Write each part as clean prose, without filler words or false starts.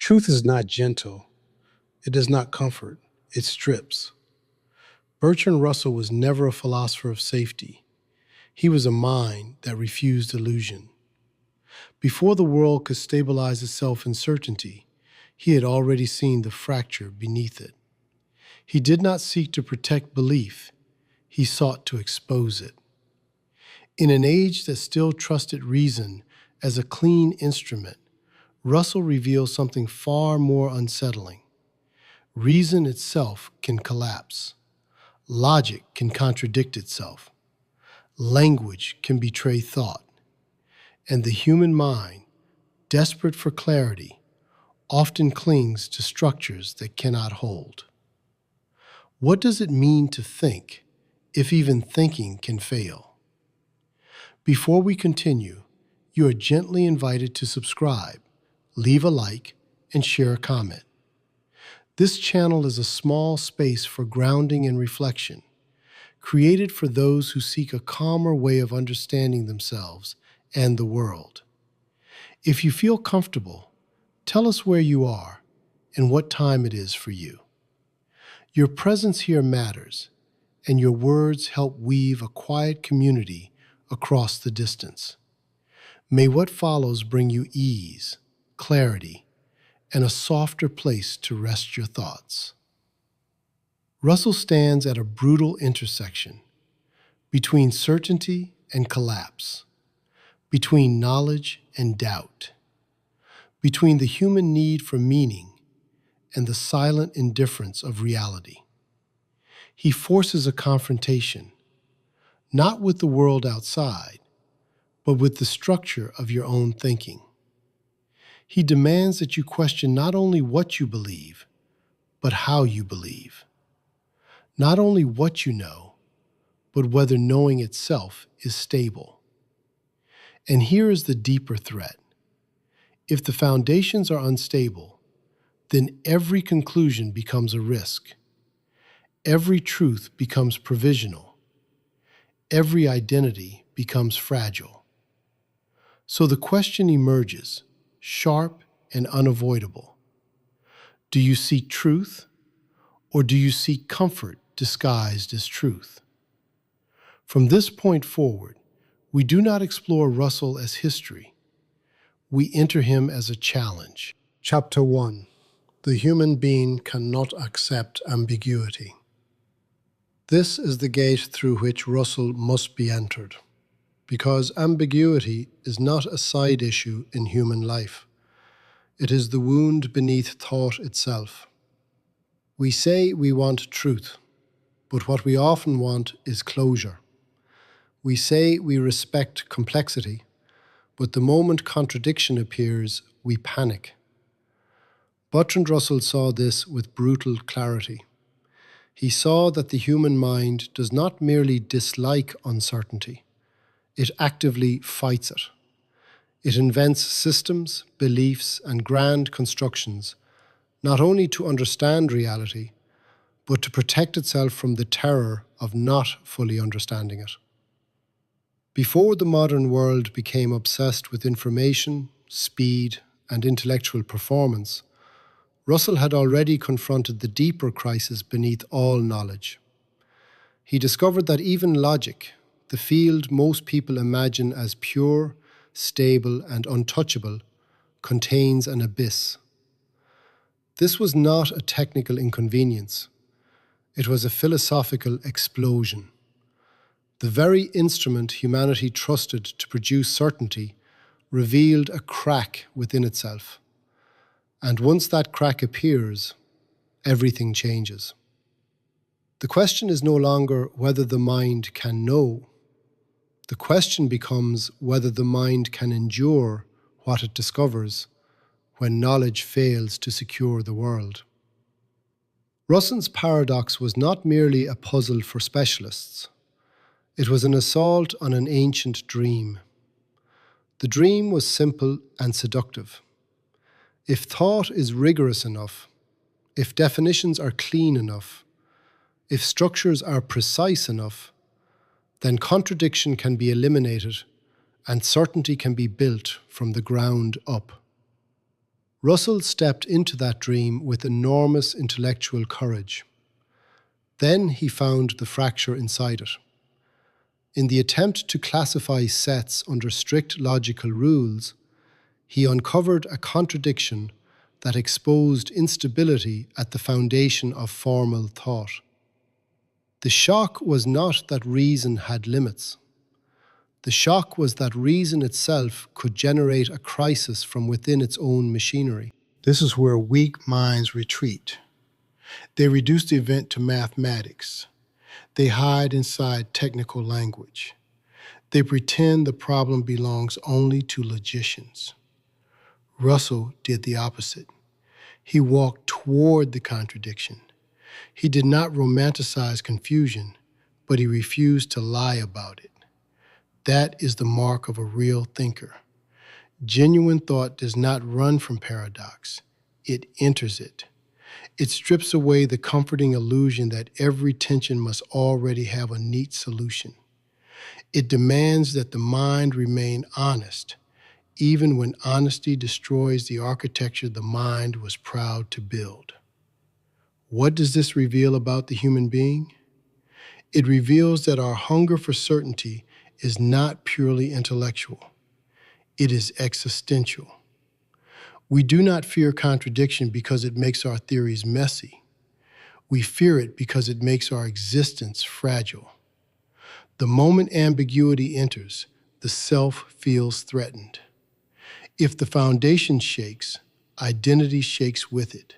Truth is not gentle. It does not comfort. It strips. Bertrand Russell was never a philosopher of safety. He was a mind that refused illusion. Before the world could stabilize itself in certainty, he had already seen the fracture beneath it. He did not seek to protect belief. He sought to expose it. In an age that still trusted reason as a clean instrument, Russell reveals something far more unsettling. Reason itself can collapse. Logic can contradict itself. Language can betray thought. And the human mind, desperate for clarity, often clings to structures that cannot hold. What does it mean to think, if even thinking can fail? Before we continue, you are gently invited to subscribe, leave a like, and share a comment. This channel is a small space for grounding and reflection, created for those who seek a calmer way of understanding themselves and the world. If you feel comfortable, tell us where you are and what time it is for you. Your presence here matters, and your words help weave a quiet community across the distance. May what follows bring you ease, clarity, and a softer place to rest your thoughts. Russell stands at a brutal intersection between certainty and collapse, between knowledge and doubt, between the human need for meaning and the silent indifference of reality. He forces a confrontation, not with the world outside, but with the structure of your own thinking. He demands that you question not only what you believe, but how you believe. Not only what you know, but whether knowing itself is stable. And here is the deeper threat. If the foundations are unstable, then every conclusion becomes a risk. Every truth becomes provisional. Every identity becomes fragile. So the question emerges, sharp and unavoidable. Do you seek truth, or do you seek comfort disguised as truth? From this point forward, we do not explore Russell as history. We enter him as a challenge. Chapter 1. The human being cannot accept ambiguity. This is the gate through which Russell must be entered, because ambiguity is not a side issue in human life. It is the wound beneath thought itself. We say we want truth, but what we often want is closure. We say we respect complexity, but the moment contradiction appears, we panic. Bertrand Russell saw this with brutal clarity. He saw that the human mind does not merely dislike uncertainty, it actively fights it. It invents systems, beliefs, and grand constructions, not only to understand reality, but to protect itself from the terror of not fully understanding it. Before the modern world became obsessed with information, speed, and intellectual performance, Russell had already confronted the deeper crisis beneath all knowledge. He discovered that even logic, the field most people imagine as pure, stable, and untouchable, contains an abyss. This was not a technical inconvenience. It was a philosophical explosion. The very instrument humanity trusted to produce certainty revealed a crack within itself. And once that crack appears, everything changes. The question is no longer whether the mind can know. The question becomes whether the mind can endure what it discovers when knowledge fails to secure the world. Russell's paradox was not merely a puzzle for specialists. It was an assault on an ancient dream. The dream was simple and seductive. If thought is rigorous enough, if definitions are clean enough, if structures are precise enough, then contradiction can be eliminated and certainty can be built from the ground up. Russell stepped into that dream with enormous intellectual courage. Then he found the fracture inside it. In the attempt to classify sets under strict logical rules, he uncovered a contradiction that exposed instability at the foundation of formal thought. The shock was not that reason had limits. The shock was that reason itself could generate a crisis from within its own machinery. This is where weak minds retreat. They reduce the event to mathematics. They hide inside technical language. They pretend the problem belongs only to logicians. Russell did the opposite. He walked toward the contradiction. He did not romanticize confusion, but he refused to lie about it. That is the mark of a real thinker. Genuine thought does not run from paradox. It enters it. It strips away the comforting illusion that every tension must already have a neat solution. It demands that the mind remain honest, even when honesty destroys the architecture the mind was proud to build. What does this reveal about the human being? It reveals that our hunger for certainty is not purely intellectual. It is existential. We do not fear contradiction because it makes our theories messy. We fear it because it makes our existence fragile. The moment ambiguity enters, the self feels threatened. If the foundation shakes, identity shakes with it.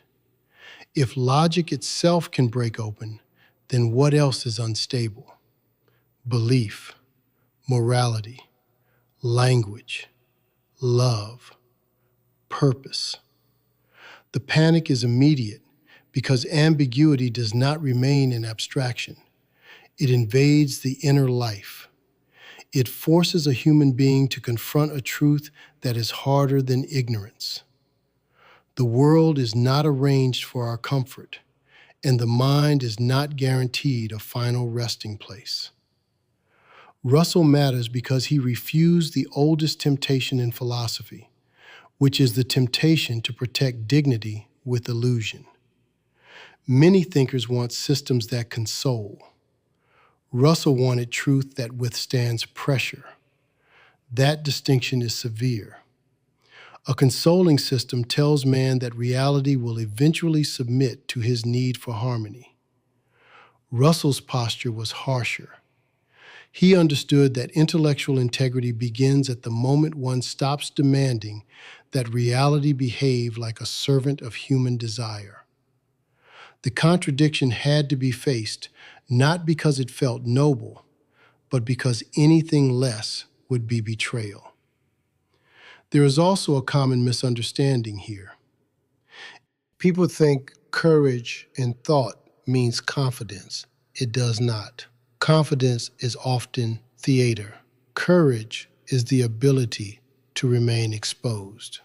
If logic itself can break open, then what else is unstable? Belief, morality, language, love, purpose. The panic is immediate because ambiguity does not remain in abstraction. It invades the inner life. It forces a human being to confront a truth that is harder than ignorance. The world is not arranged for our comfort, and the mind is not guaranteed a final resting place. Russell matters because he refused the oldest temptation in philosophy, which is the temptation to protect dignity with illusion. Many thinkers want systems that console. Russell wanted truth that withstands pressure. That distinction is severe. A consoling system tells man that reality will eventually submit to his need for harmony. Russell's posture was harsher. He understood that intellectual integrity begins at the moment one stops demanding that reality behave like a servant of human desire. The contradiction had to be faced, not because it felt noble, but because anything less would be betrayal. There is also a common misunderstanding here. People think courage in thought means confidence. It does not. Confidence is often theater. Courage is the ability to remain exposed.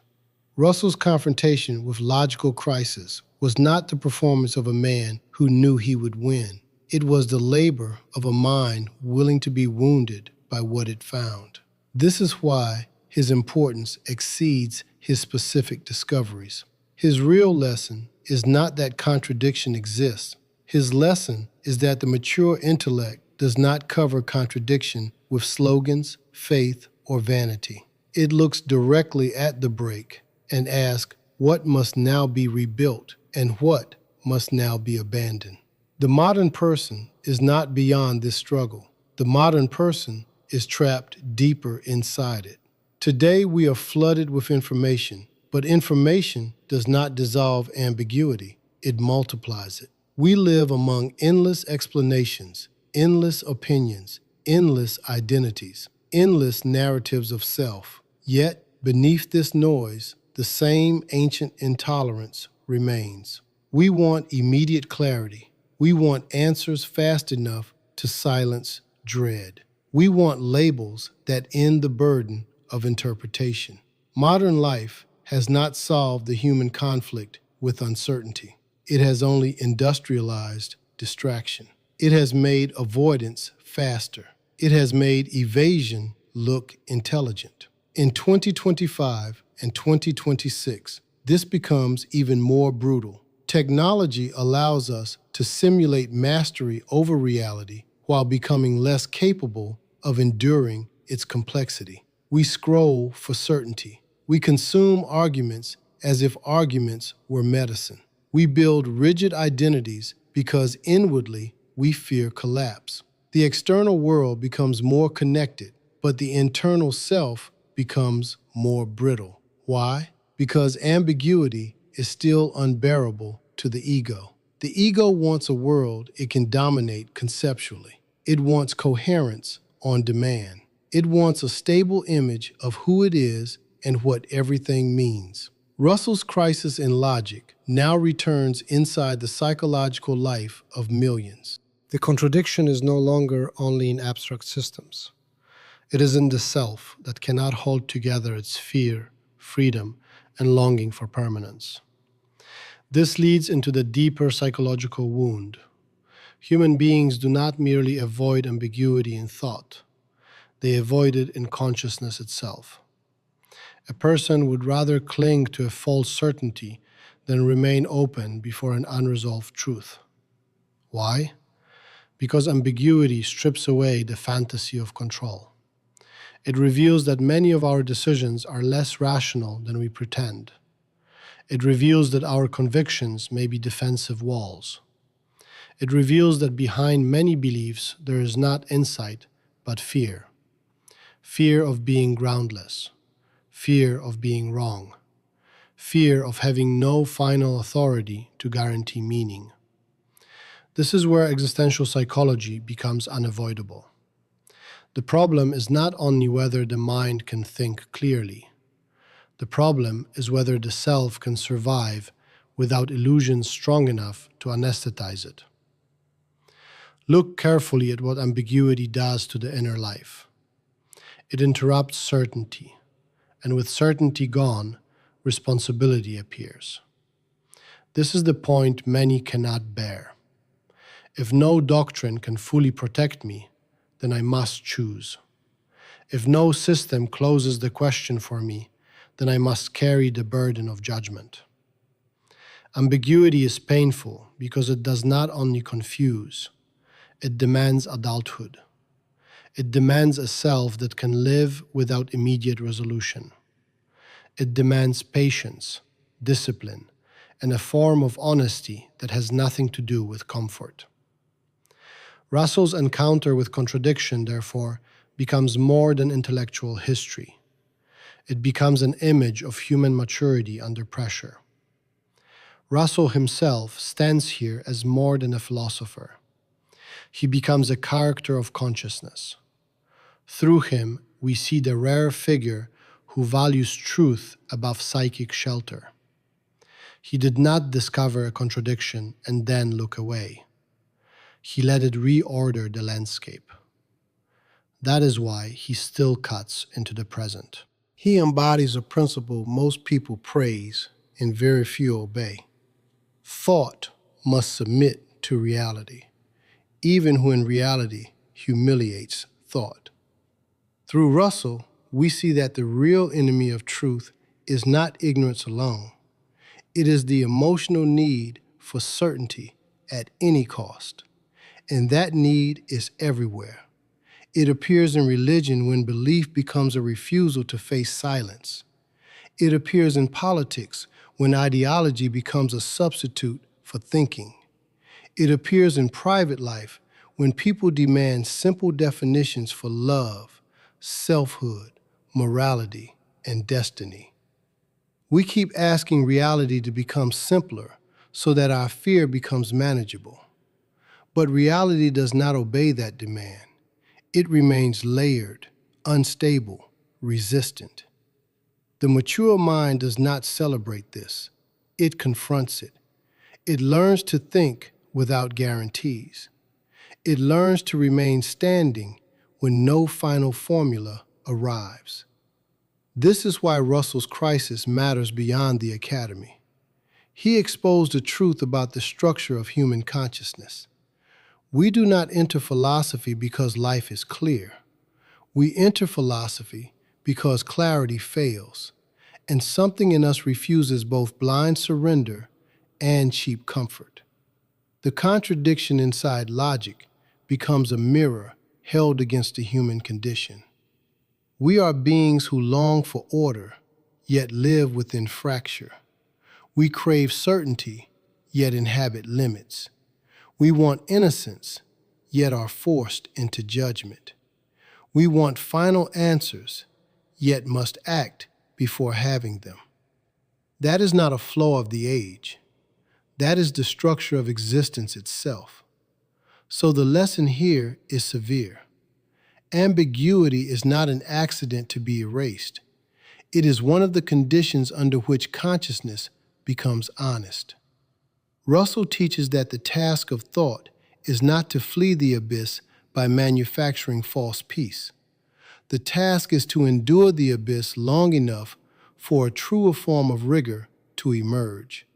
Russell's confrontation with logical crisis was not the performance of a man who knew he would win. It was the labor of a mind willing to be wounded by what it found. This is why his importance exceeds his specific discoveries. His real lesson is not that contradiction exists. His lesson is that the mature intellect does not cover contradiction with slogans, faith, or vanity. It looks directly at the break and asks what must now be rebuilt and what must now be abandoned. The modern person is not beyond this struggle. The modern person is trapped deeper inside it. Today we are flooded with information, but information does not dissolve ambiguity. It multiplies it. We live among endless explanations, endless opinions, endless identities, endless narratives of self. Yet, beneath this noise, the same ancient intolerance remains. We want immediate clarity. We want answers fast enough to silence dread. We want labels that end the burden of interpretation. Modern life has not solved the human conflict with uncertainty. It has only industrialized distraction. It has made avoidance faster. It has made evasion look intelligent. In 2025 and 2026, this becomes even more brutal. Technology allows us to simulate mastery over reality while becoming less capable of enduring its complexity. We scroll for certainty. We consume arguments as if arguments were medicine. We build rigid identities because inwardly we fear collapse. The external world becomes more connected, but the internal self becomes more brittle. Why? Because ambiguity is still unbearable to the ego. The ego wants a world it can dominate conceptually. It wants coherence on demand. It wants a stable image of who it is and what everything means. Russell's crisis in logic now returns inside the psychological life of millions. The contradiction is no longer only in abstract systems. It is in the self that cannot hold together its fear, freedom, and longing for permanence. This leads into the deeper psychological wound. Human beings do not merely avoid ambiguity in thought. They avoid it in consciousness itself. A person would rather cling to a false certainty than remain open before an unresolved truth. Why? Because ambiguity strips away the fantasy of control. It reveals that many of our decisions are less rational than we pretend. It reveals that our convictions may be defensive walls. It reveals that behind many beliefs there is not insight, but fear. Fear of being groundless. Fear of being wrong. Fear of having no final authority to guarantee meaning. This is where existential psychology becomes unavoidable. The problem is not only whether the mind can think clearly. The problem is whether the self can survive without illusions strong enough to anesthetize it. Look carefully at what ambiguity does to the inner life. It interrupts certainty, and with certainty gone, responsibility appears. This is the point many cannot bear. If no doctrine can fully protect me, then I must choose. If no system closes the question for me, then I must carry the burden of judgment. Ambiguity is painful because it does not only confuse, it demands adulthood. It demands a self that can live without immediate resolution. It demands patience, discipline, and a form of honesty that has nothing to do with comfort. Russell's encounter with contradiction, therefore, becomes more than intellectual history. It becomes an image of human maturity under pressure. Russell himself stands here as more than a philosopher. He becomes a character of consciousness. Through him, we see the rare figure who values truth above psychic shelter. He did not discover a contradiction and then look away. He let it reorder the landscape. That is why he still cuts into the present. He embodies a principle most people praise and very few obey. Thought must submit to reality, even when reality humiliates thought. Through Russell, we see that the real enemy of truth is not ignorance alone. It is the emotional need for certainty at any cost. And that need is everywhere. It appears in religion when belief becomes a refusal to face silence. It appears in politics when ideology becomes a substitute for thinking. It appears in private life when people demand simple definitions for love, selfhood, morality, and destiny. We keep asking reality to become simpler so that our fear becomes manageable. But reality does not obey that demand. It remains layered, unstable, resistant. The mature mind does not celebrate this. It confronts it. It learns to think without guarantees. It learns to remain standing when no final formula arrives. This is why Russell's crisis matters beyond the academy. He exposed the truth about the structure of human consciousness. We do not enter philosophy because life is clear. We enter philosophy because clarity fails, and something in us refuses both blind surrender and cheap comfort. The contradiction inside logic becomes a mirror held against the human condition. We are beings who long for order, yet live within fracture. We crave certainty, yet inhabit limits. We want innocence, yet are forced into judgment. We want final answers, yet must act before having them. That is not a flaw of the age. That is the structure of existence itself. So the lesson here is severe. Ambiguity is not an accident to be erased. It is one of the conditions under which consciousness becomes honest. Russell teaches that the task of thought is not to flee the abyss by manufacturing false peace. The task is to endure the abyss long enough for a truer form of rigor to emerge.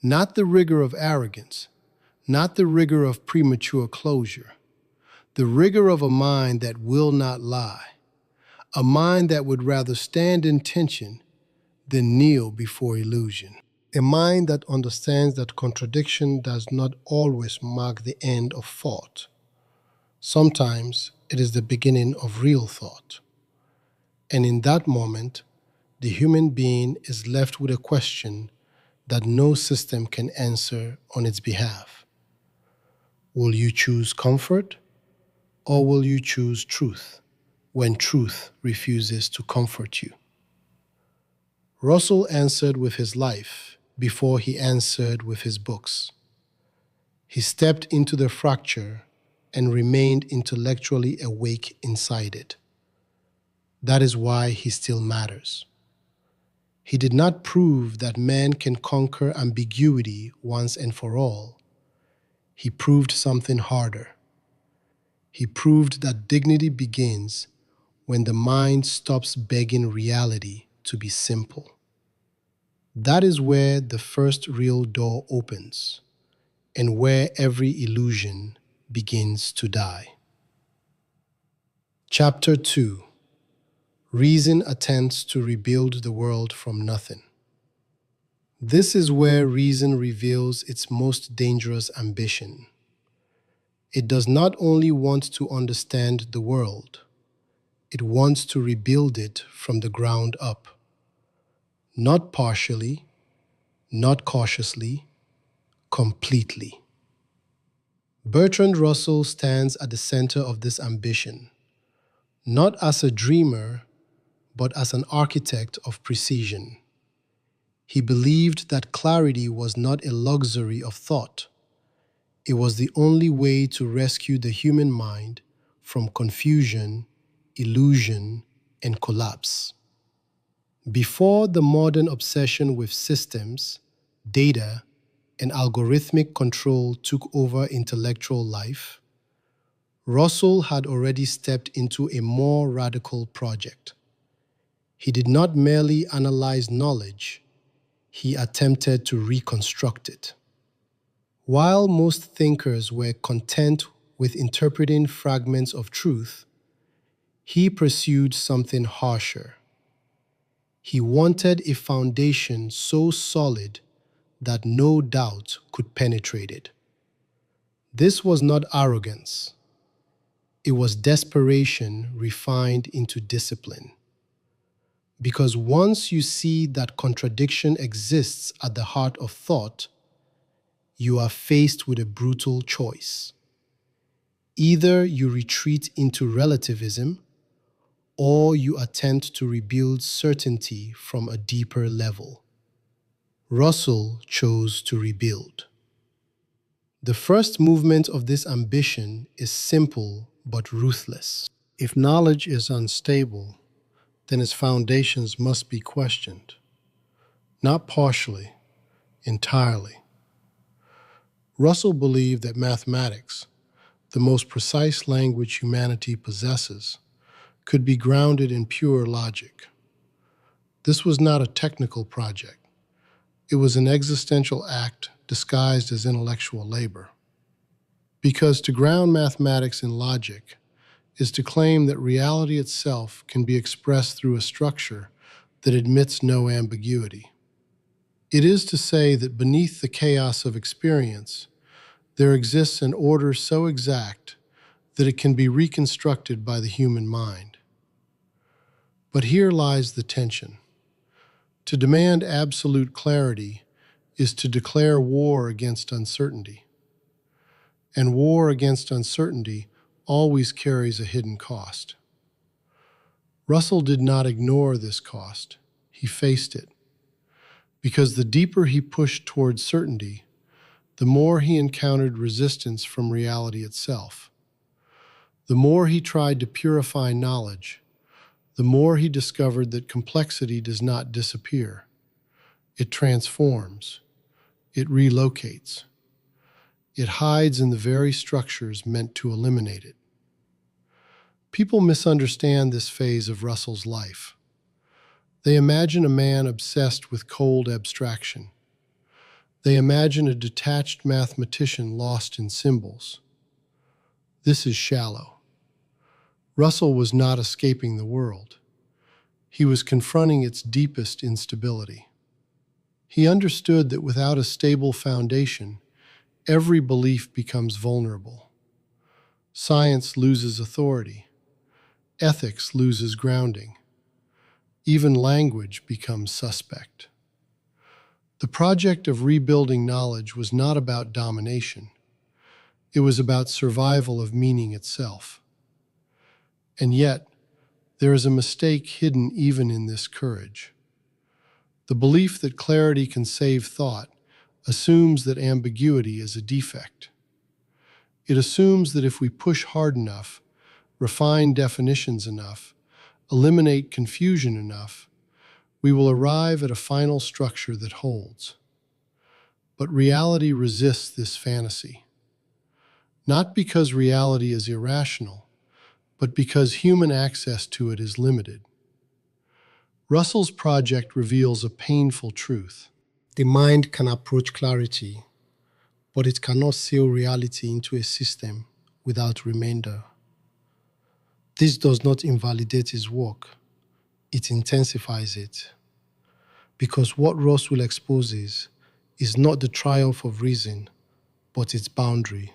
Not the rigor of arrogance, not the rigor of premature closure, the rigor of a mind that will not lie, a mind that would rather stand in tension than kneel before illusion. A mind that understands that contradiction does not always mark the end of thought. Sometimes it is the beginning of real thought. And in that moment, the human being is left with a question that no system can answer on its behalf. Will you choose comfort, or will you choose truth when truth refuses to comfort you? Russell answered with his life before he answered with his books. He stepped into the fracture and remained intellectually awake inside it. That is why he still matters. He did not prove that man can conquer ambiguity once and for all. He proved something harder. He proved that dignity begins when the mind stops begging reality to be simple. That is where the first real door opens, and where every illusion begins to die. Chapter 2. Reason attempts to rebuild the world from nothing. This is where reason reveals its most dangerous ambition. It does not only want to understand the world, it wants to rebuild it from the ground up. Not partially, not cautiously, completely. Bertrand Russell stands at the center of this ambition, not as a dreamer, but as an architect of precision. He believed that clarity was not a luxury of thought. It was the only way to rescue the human mind from confusion, illusion, and collapse. Before the modern obsession with systems, data, and algorithmic control took over intellectual life, Russell had already stepped into a more radical project. He did not merely analyze knowledge, he attempted to reconstruct it. While most thinkers were content with interpreting fragments of truth, he pursued something harsher. He wanted a foundation so solid that no doubt could penetrate it. This was not arrogance. It was desperation refined into discipline. Because once you see that contradiction exists at the heart of thought, you are faced with a brutal choice. Either you retreat into relativism, or you attempt to rebuild certainty from a deeper level. Russell chose to rebuild. The first movement of this ambition is simple but ruthless. If knowledge is unstable, then its foundations must be questioned. Not partially, entirely. Russell believed that mathematics, the most precise language humanity possesses, could be grounded in pure logic. This was not a technical project. It was an existential act disguised as intellectual labor. Because to ground mathematics in logic is to claim that reality itself can be expressed through a structure that admits no ambiguity. It is to say that beneath the chaos of experience, there exists an order so exact that it can be reconstructed by the human mind. But here lies the tension. To demand absolute clarity is to declare war against uncertainty. And war against uncertainty always carries a hidden cost. Russell did not ignore this cost. He faced it. Because the deeper he pushed towards certainty, the more he encountered resistance from reality itself. The more he tried to purify knowledge, the more he discovered that complexity does not disappear. It transforms. It relocates. It hides in the very structures meant to eliminate it. People misunderstand this phase of Russell's life. They imagine a man obsessed with cold abstraction. They imagine a detached mathematician lost in symbols. This is shallow. Russell was not escaping the world. He was confronting its deepest instability. He understood that without a stable foundation, every belief becomes vulnerable. Science loses authority. Ethics loses grounding. Even language becomes suspect. The project of rebuilding knowledge was not about domination. It was about survival of meaning itself. And yet, there is a mistake hidden even in this courage. The belief that clarity can save thought assumes that ambiguity is a defect. It assumes that if we push hard enough, refine definitions enough, eliminate confusion enough, we will arrive at a final structure that holds. But reality resists this fantasy. Not because reality is irrational, but because human access to it is limited. Russell's project reveals a painful truth. The mind can approach clarity, but it cannot seal reality into a system without remainder. This does not invalidate his work, it intensifies it. Because what Russell exposes is not the triumph of reason, but its boundary.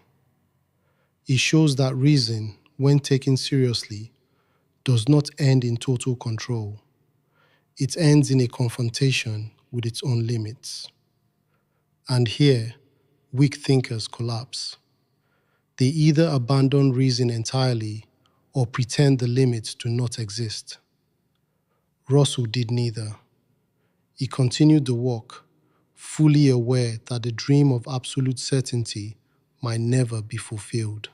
It shows that reason, when taken seriously, does not end in total control. It ends in a confrontation with its own limits. And here, weak thinkers collapse. They either abandon reason entirely or pretend the limits do not exist. Russell did neither. He continued the work, fully aware that the dream of absolute certainty might never be fulfilled.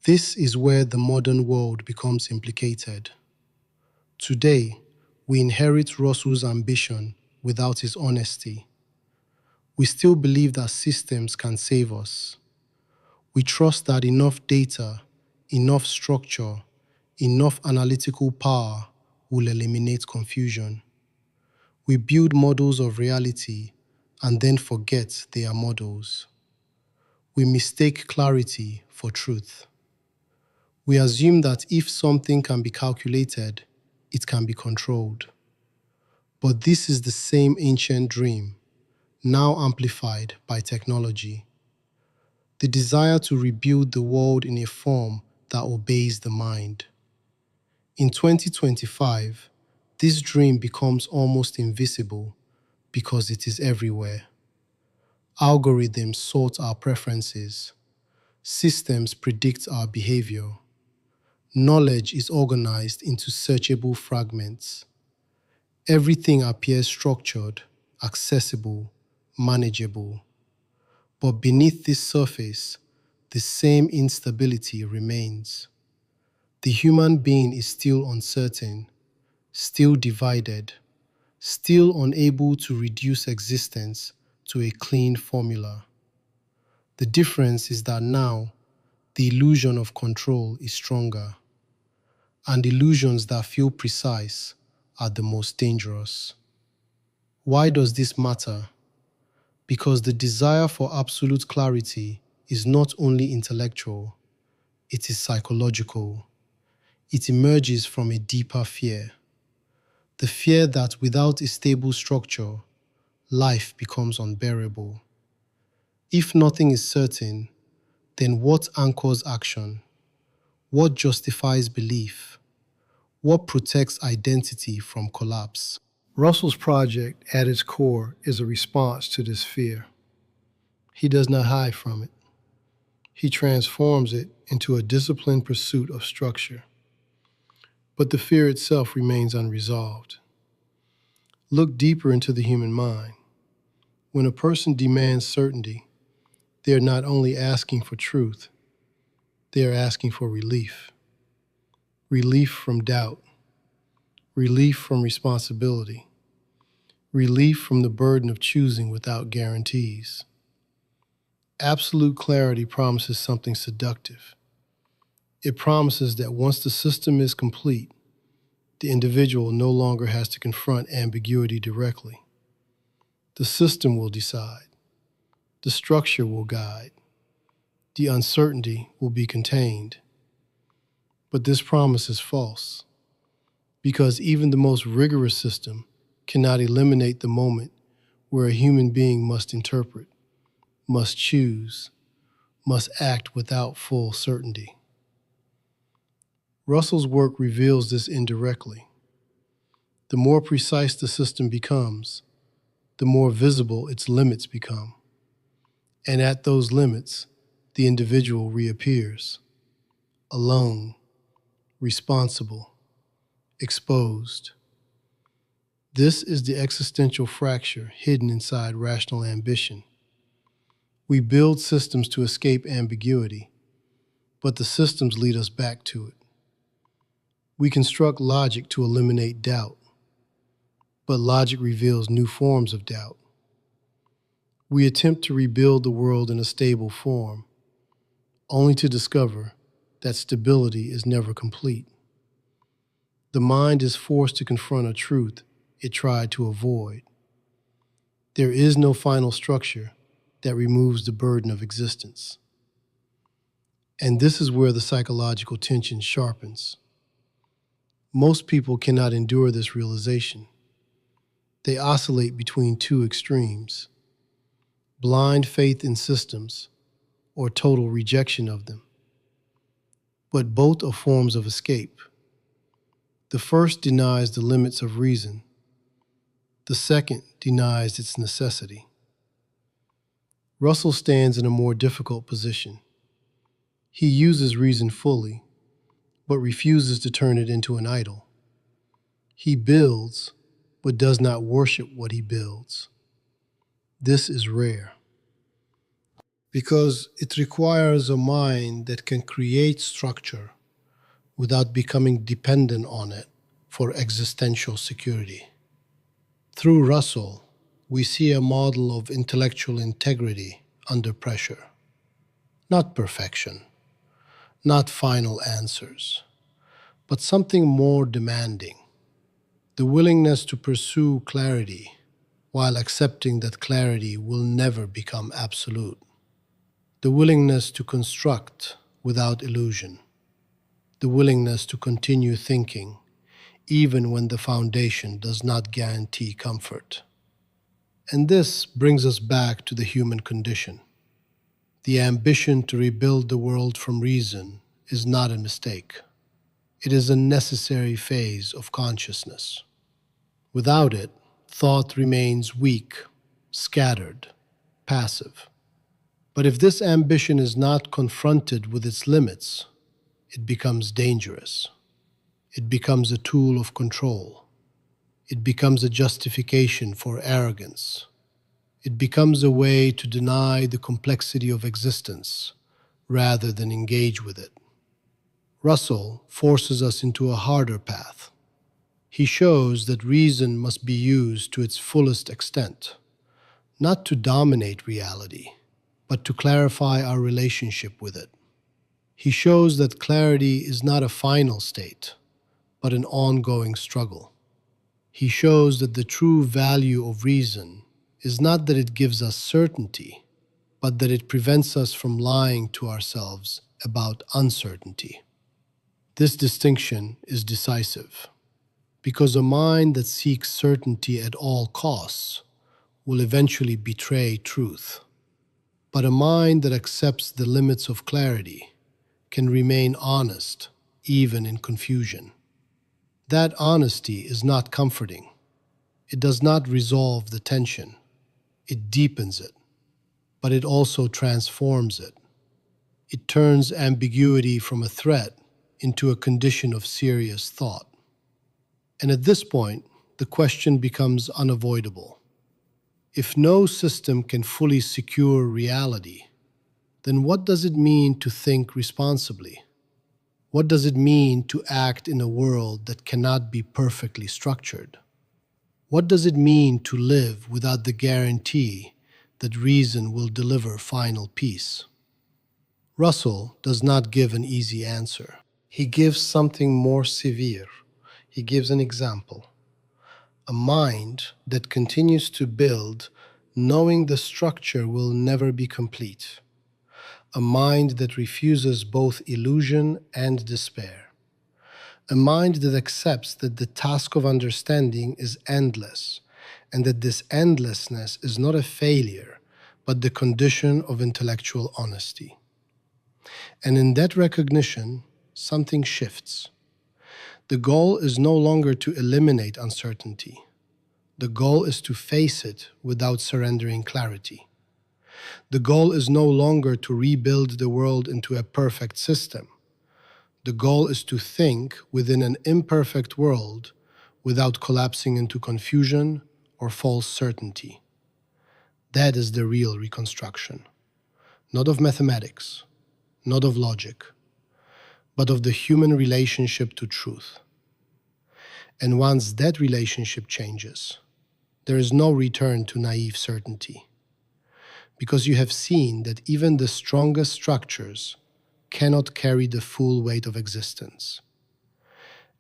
This is where the modern world becomes implicated. Today, we inherit Russell's ambition without his honesty. We still believe that systems can save us. We trust that enough data, enough structure, enough analytical power will eliminate confusion. We build models of reality and then forget they are models. We mistake clarity for truth. We assume that if something can be calculated, it can be controlled. But this is the same ancient dream, now amplified by technology. The desire to rebuild the world in a form that obeys the mind. In 2025, this dream becomes almost invisible because it is everywhere. Algorithms sort our preferences. Systems predict our behavior. Knowledge is organized into searchable fragments. Everything appears structured, accessible, manageable. But beneath this surface, the same instability remains. The human being is still uncertain, still divided, still unable to reduce existence to a clean formula. The difference is that now, the illusion of control is stronger, and illusions that feel precise are the most dangerous. Why does this matter? Because the desire for absolute clarity is not only intellectual, it is psychological. It emerges from a deeper fear. the fear that without a stable structure, life becomes unbearable. If nothing is certain, then what anchors action? What justifies belief? What protects identity from collapse? Russell's project, at its core, is a response to this fear. He does not hide from it. He transforms it into a disciplined pursuit of structure. But the fear itself remains unresolved. Look deeper into the human mind. When a person demands certainty, they are not only asking for truth, they are asking for relief. Relief from doubt, relief from responsibility, relief from the burden of choosing without guarantees. Absolute clarity promises something seductive. It promises that once the system is complete, the individual no longer has to confront ambiguity directly. The system will decide. The structure will guide. The uncertainty will be contained. But this promise is false, because even the most rigorous system cannot eliminate the moment where a human being must interpret, must choose, must act without full certainty. Russell's work reveals this indirectly. The more precise the system becomes, the more visible its limits become. And at those limits, the individual reappears, alone, responsible, exposed. This is the existential fracture hidden inside rational ambition. We build systems to escape ambiguity, but the systems lead us back to it. We construct logic to eliminate doubt, but logic reveals new forms of doubt. We attempt to rebuild the world in a stable form, only to discover that stability is never complete. The mind is forced to confront a truth it tried to avoid. There is no final structure that removes the burden of existence. And this is where the psychological tension sharpens. Most people cannot endure this realization. They oscillate between two extremes: blind faith in systems or total rejection of them. But both are forms of escape. The first denies the limits of reason. The second denies its necessity. Russell stands in a more difficult position. He uses reason fully, but refuses to turn it into an idol. He builds, but does not worship what he builds. This is rare, because it requires a mind that can create structure without becoming dependent on it for existential security. Through Russell, we see a model of intellectual integrity under pressure. Not perfection, not final answers, but something more demanding. The willingness to pursue clarity while accepting that clarity will never become absolute. The willingness to construct without illusion. The willingness to continue thinking even when the foundation does not guarantee comfort. And this brings us back to the human condition. The ambition to rebuild the world from reason is not a mistake. It is a necessary phase of consciousness. Without it, thought remains weak, scattered, passive. But if this ambition is not confronted with its limits, it becomes dangerous. It becomes a tool of control. It becomes a justification for arrogance. It becomes a way to deny the complexity of existence rather than engage with it. Russell forces us into a harder path. He shows that reason must be used to its fullest extent, not to dominate reality, but to clarify our relationship with it. He shows that clarity is not a final state, but an ongoing struggle. He shows that the true value of reason is not that it gives us certainty, but that it prevents us from lying to ourselves about uncertainty. This distinction is decisive. because a mind that seeks certainty at all costs will eventually betray truth. But a mind that accepts the limits of clarity can remain honest even in confusion. That honesty is not comforting. It does not resolve the tension. It deepens it, but it also transforms it. It turns ambiguity from a threat into a condition of serious thought. And at this point, the question becomes unavoidable. If no system can fully secure reality, then what does it mean to think responsibly? What does it mean to act in a world that cannot be perfectly structured? What does it mean to live without the guarantee that reason will deliver final peace? Russell does not give an easy answer. He gives something more severe. He gives an example. A mind that continues to build, knowing the structure will never be complete. A mind that refuses both illusion and despair. A mind that accepts that the task of understanding is endless, and that this endlessness is not a failure, but the condition of intellectual honesty. And in that recognition, something shifts. The goal is no longer to eliminate uncertainty. The goal is to face it without surrendering clarity. The goal is no longer to rebuild the world into a perfect system. The goal is to think within an imperfect world without collapsing into confusion or false certainty. That is the real reconstruction, not of mathematics, not of logic, but of the human relationship to truth. And once that relationship changes, there is no return to naive certainty, because you have seen that even the strongest structures cannot carry the full weight of existence.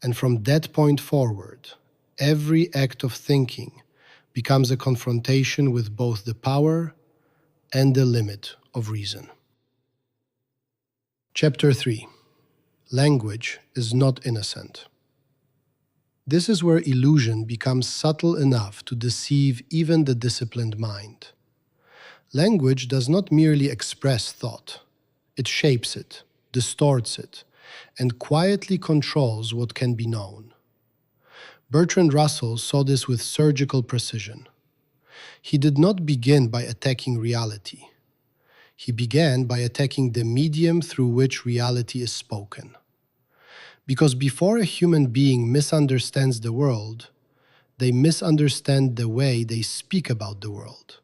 And from that point forward, every act of thinking becomes a confrontation with both the power and the limit of reason. Chapter 3. Language is not innocent. This is where illusion becomes subtle enough to deceive even the disciplined mind. Language does not merely express thought. It shapes it, distorts it, and quietly controls what can be known. Bertrand Russell saw this with surgical precision. He did not begin by attacking reality. He began by attacking the medium through which reality is spoken. Because before a human being misunderstands the world, they misunderstand the way they speak about the world.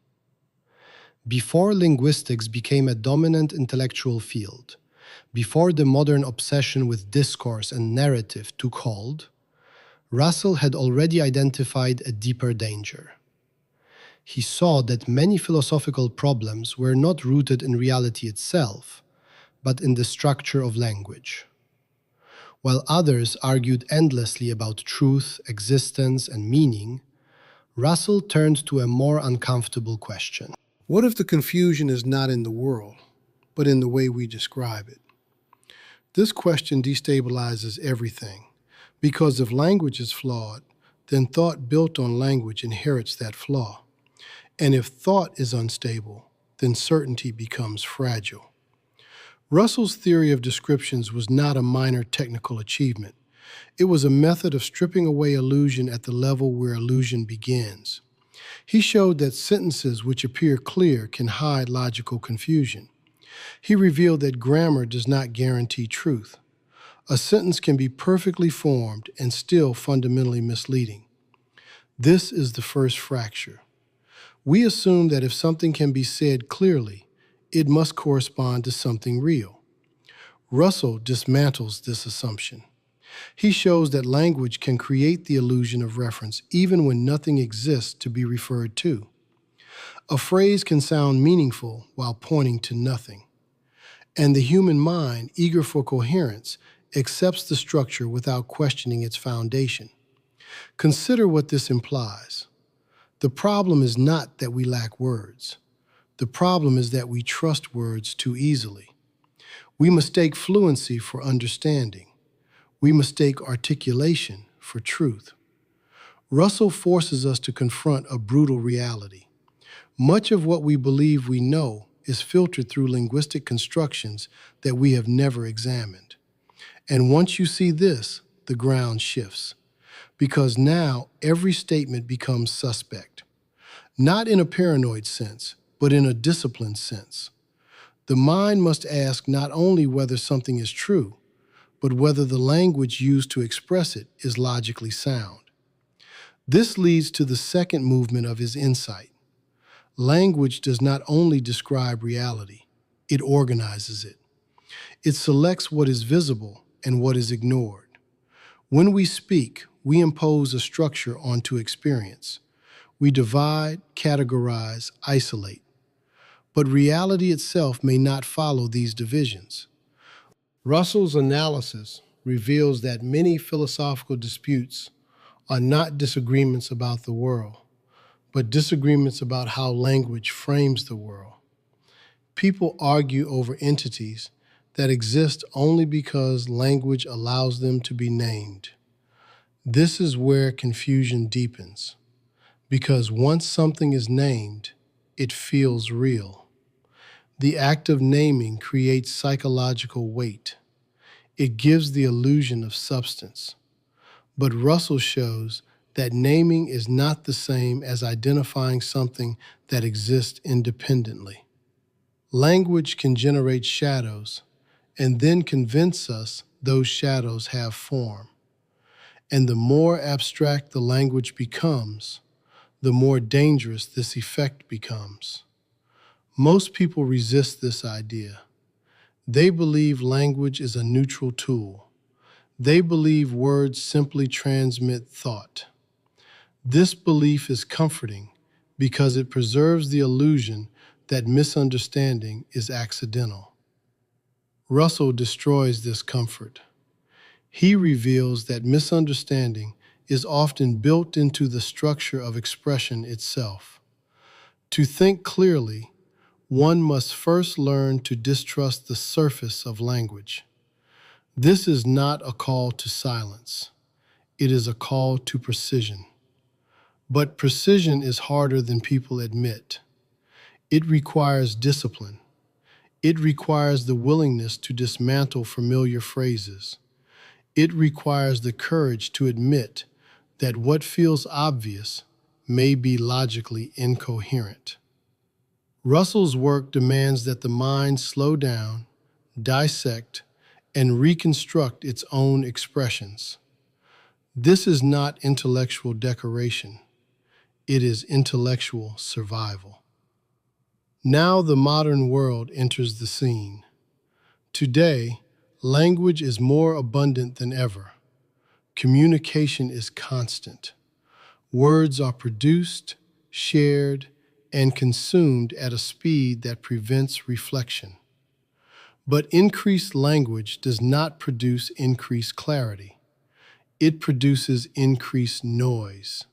Before linguistics became a dominant intellectual field, before the modern obsession with discourse and narrative took hold, Russell had already identified a deeper danger. He saw that many philosophical problems were not rooted in reality itself, but in the structure of language. While others argued endlessly about truth, existence, and meaning, Russell turned to a more uncomfortable question. What if the confusion is not in the world, but in the way we describe it? This question destabilizes everything, because if language is flawed, then thought built on language inherits that flaw. And if thought is unstable, then certainty becomes fragile. Russell's theory of descriptions was not a minor technical achievement. It was a method of stripping away illusion at the level where illusion begins. He showed that sentences which appear clear can hide logical confusion. He revealed that grammar does not guarantee truth. A sentence can be perfectly formed and still fundamentally misleading. This is the first fracture. We assume that if something can be said clearly, it must correspond to something real. Russell dismantles this assumption. He shows that language can create the illusion of reference even when nothing exists to be referred to. A phrase can sound meaningful while pointing to nothing. And the human mind, eager for coherence, accepts the structure without questioning its foundation. Consider what this implies. The problem is not that we lack words. The problem is that we trust words too easily. We mistake fluency for understanding. We mistake articulation for truth. Russell forces us to confront a brutal reality. Much of what we believe we know is filtered through linguistic constructions that we have never examined. And once you see this, the ground shifts, because now every statement becomes suspect, not in a paranoid sense, but in a disciplined sense. The mind must ask not only whether something is true, but whether the language used to express it is logically sound. This leads to the second movement of his insight. Language does not only describe reality, it organizes it. It selects what is visible and what is ignored. When we speak, we impose a structure onto experience. We divide, categorize, isolate. But reality itself may not follow these divisions. Russell's analysis reveals that many philosophical disputes are not disagreements about the world, but disagreements about how language frames the world. People argue over entities that exist only because language allows them to be named. This is where confusion deepens, because once something is named, it feels real. The act of naming creates psychological weight. It gives the illusion of substance. But Russell shows that naming is not the same as identifying something that exists independently. Language can generate shadows and then convince us those shadows have form. And the more abstract the language becomes, the more dangerous this effect becomes. Most people resist this idea. They believe language is a neutral tool. They believe words simply transmit thought. This belief is comforting because it preserves the illusion that misunderstanding is accidental. Russell destroys this comfort. He reveals that misunderstanding is often built into the structure of expression itself. To think clearly, one must first learn to distrust the surface of language. This is not a call to silence. It is a call to precision. But precision is harder than people admit. It requires discipline. It requires the willingness to dismantle familiar phrases. It requires the courage to admit that what feels obvious may be logically incoherent. Russell's work demands that the mind slow down, dissect, and reconstruct its own expressions. This is not intellectual decoration. It is intellectual survival. Now the modern world enters the scene. Today, language is more abundant than ever. Communication is constant. Words are produced, shared, and consumed at a speed that prevents reflection. But increased language does not produce increased clarity. It produces increased noise.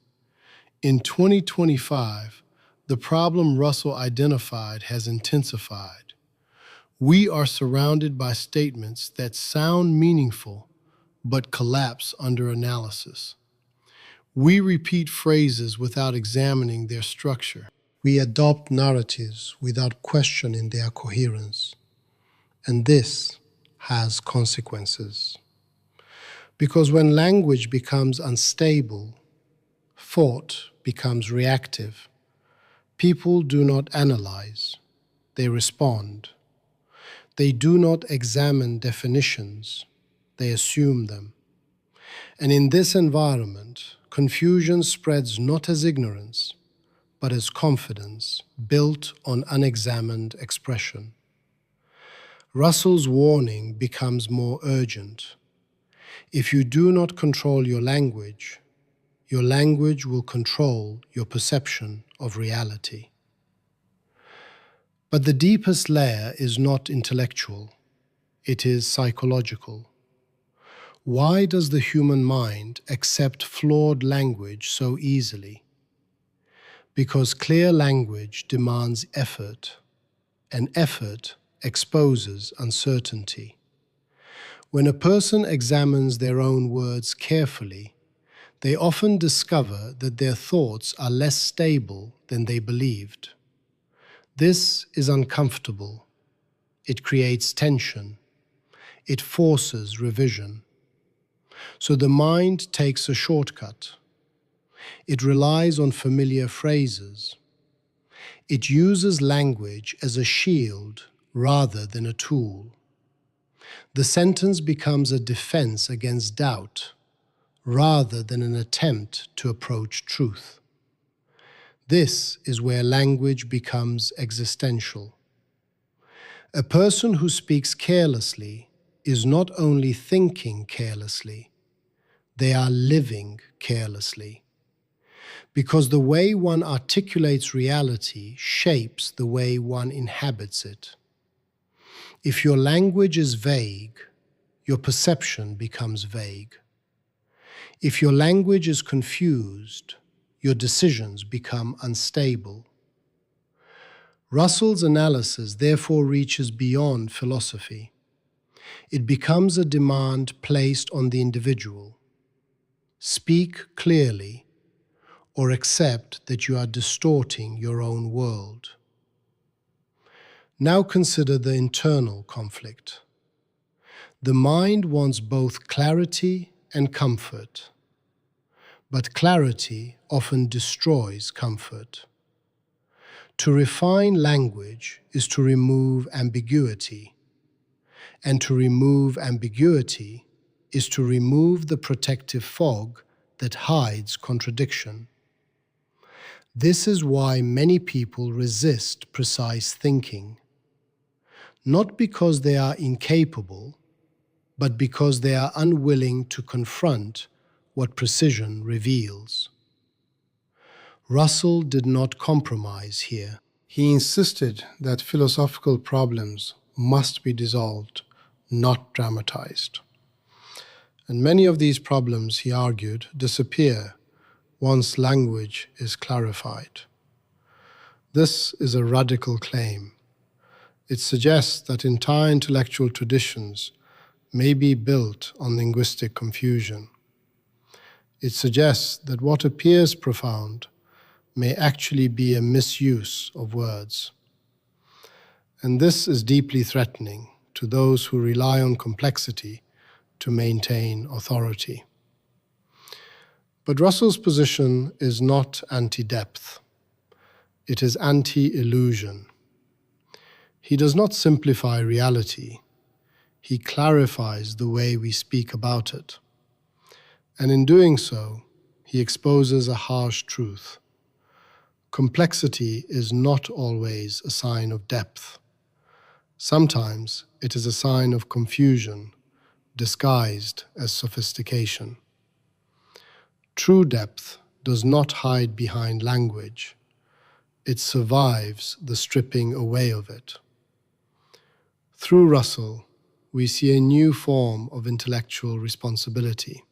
In 2025, the problem Russell identified has intensified. We are surrounded by statements that sound meaningful but collapse under analysis. We repeat phrases without examining their structure. We adopt narratives without questioning their coherence. And this has consequences. Because when language becomes unstable, thought becomes reactive. People do not analyze, they respond. They do not examine definitions, they assume them. And in this environment, confusion spreads not as ignorance, but as confidence built on unexamined expression. Russell's warning becomes more urgent. If you do not control your language will control your perception of reality. But the deepest layer is not intellectual, it is psychological. Why does the human mind accept flawed language so easily? Because clear language demands effort, and effort exposes uncertainty. When a person examines their own words carefully, They often discover that their thoughts are less stable than they believed. This is uncomfortable. It creates tension. It forces revision. So the mind takes a shortcut. It relies on familiar phrases. It uses language as a shield rather than a tool. The sentence becomes a defense against doubt rather than an attempt to approach truth. This is where language becomes existential. A person who speaks carelessly is not only thinking carelessly, they are living carelessly. Because the way one articulates reality shapes the way one inhabits it. If your language is vague, your perception becomes vague. If your language is confused, your decisions become unstable. Russell's analysis therefore reaches beyond philosophy. It becomes a demand placed on the individual. Speak clearly, or accept that you are distorting your own world. Now consider the internal conflict. The mind wants both clarity and comfort, but clarity often destroys comfort. To refine language is to remove ambiguity, and to remove ambiguity is to remove the protective fog that hides contradiction. This is why many people resist precise thinking, not because they are incapable, but because they are unwilling to confront what precision reveals. Russell did not compromise here. He insisted that philosophical problems must be dissolved, not dramatized. And many of these problems, he argued, disappear once language is clarified. This is a radical claim. It suggests that entire intellectual traditions may be built on linguistic confusion. It suggests that what appears profound may actually be a misuse of words. And this is deeply threatening to those who rely on complexity to maintain authority. But Russell's position is not anti-depth. It is anti-illusion. He does not simplify reality. He clarifies the way we speak about it. And in doing so, he exposes a harsh truth. Complexity is not always a sign of depth. Sometimes it is a sign of confusion, disguised as sophistication. True depth does not hide behind language. It survives the stripping away of it. Through Russell, we see a new form of intellectual responsibility.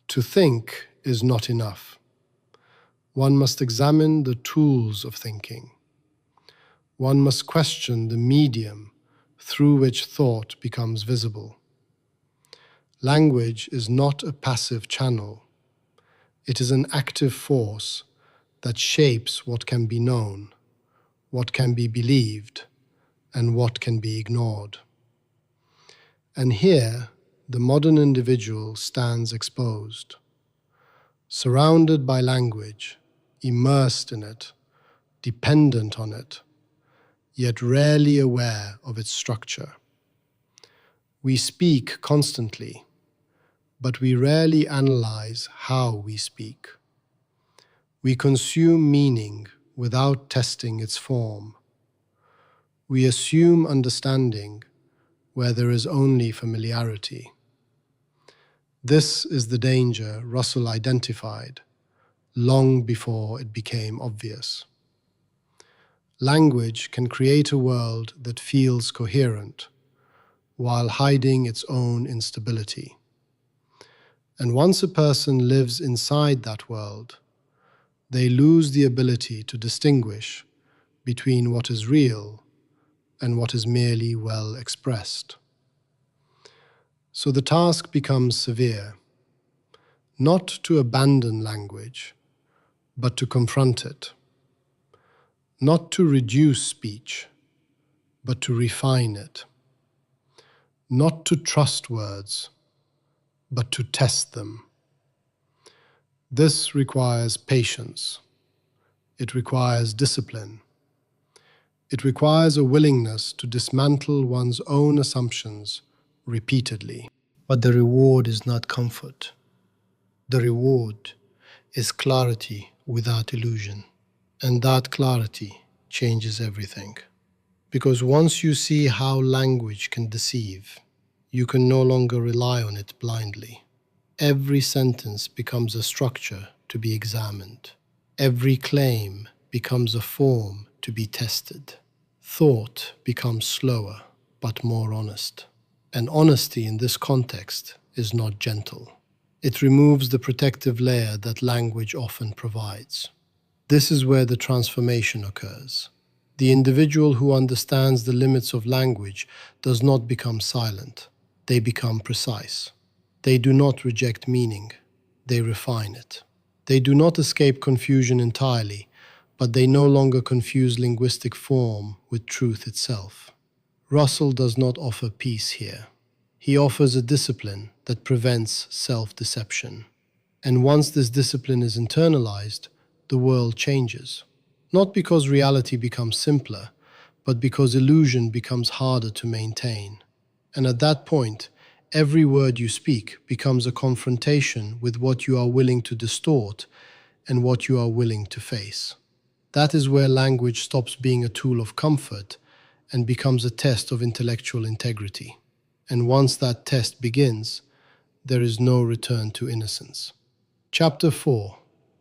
To think is not enough. One must examine the tools of thinking. One must question the medium through which thought becomes visible. Language is not a passive channel. It is an active force that shapes what can be known, what can be believed, and what can be ignored. And here, the modern individual stands exposed, surrounded by language, immersed in it, dependent on it, yet rarely aware of its structure. We speak constantly, but we rarely analyze how we speak. We consume meaning without testing its form. We assume understanding where there is only familiarity. This is the danger Russell identified long before it became obvious. Language can create a world that feels coherent while hiding its own instability. And once a person lives inside that world, they lose the ability to distinguish between what is real and what is merely well expressed. So the task becomes severe. not to abandon language, but to confront it, not to reduce speech, but to refine it, not to trust words, but to test them. This requires patience. It requires discipline. It requires a willingness to dismantle one's own assumptions repeatedly. But the reward is not comfort. The reward is clarity without illusion. And that clarity changes everything. Because once you see how language can deceive, you can no longer rely on it blindly. Every sentence becomes a structure to be examined. Every claim becomes a form to be tested. Thought becomes slower, but more honest. And honesty in this context is not gentle. It removes the protective layer that language often provides. This is where the transformation occurs. The individual who understands the limits of language does not become silent. They become precise. They do not reject meaning. They refine it. They do not escape confusion entirely, but they no longer confuse linguistic form with truth itself. Russell does not offer peace here. He offers a discipline that prevents self-deception. And once this discipline is internalized, the world changes. Not because reality becomes simpler, but because illusion becomes harder to maintain. And at that point, every word you speak becomes a confrontation with what you are willing to distort and what you are willing to face. That is where language stops being a tool of comfort and becomes a test of intellectual integrity. And once that test begins, there is no return to innocence. Chapter 4.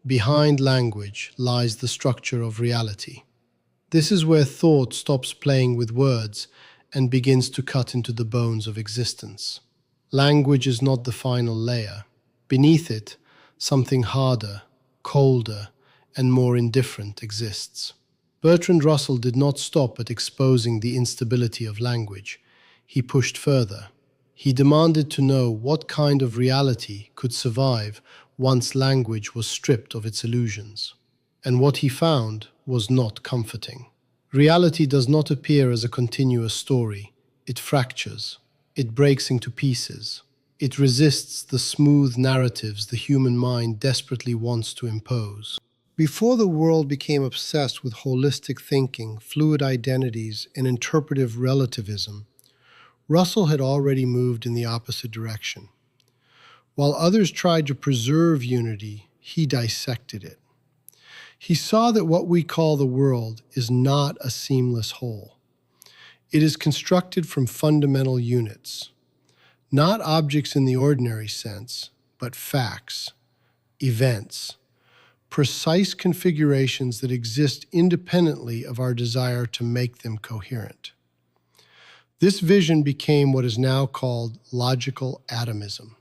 Behind language lies the structure of reality. This is where thought stops playing with words and begins to cut into the bones of existence. Language is not the final layer. Beneath it, something harder, colder, and more indifferent exists. Bertrand Russell did not stop at exposing the instability of language. He pushed further. He demanded to know what kind of reality could survive once language was stripped of its illusions. And what he found was not comforting. Reality does not appear as a continuous story. It fractures. It breaks into pieces. It resists the smooth narratives the human mind desperately wants to impose. Before the world became obsessed with holistic thinking, fluid identities, and interpretive relativism, Russell had already moved in the opposite direction. While others tried to preserve unity, he dissected it. He saw that what we call the world is not a seamless whole. It is constructed from fundamental units, not objects in the ordinary sense, but facts, events, precise configurations that exist independently of our desire to make them coherent. This vision became what is now called logical atomism.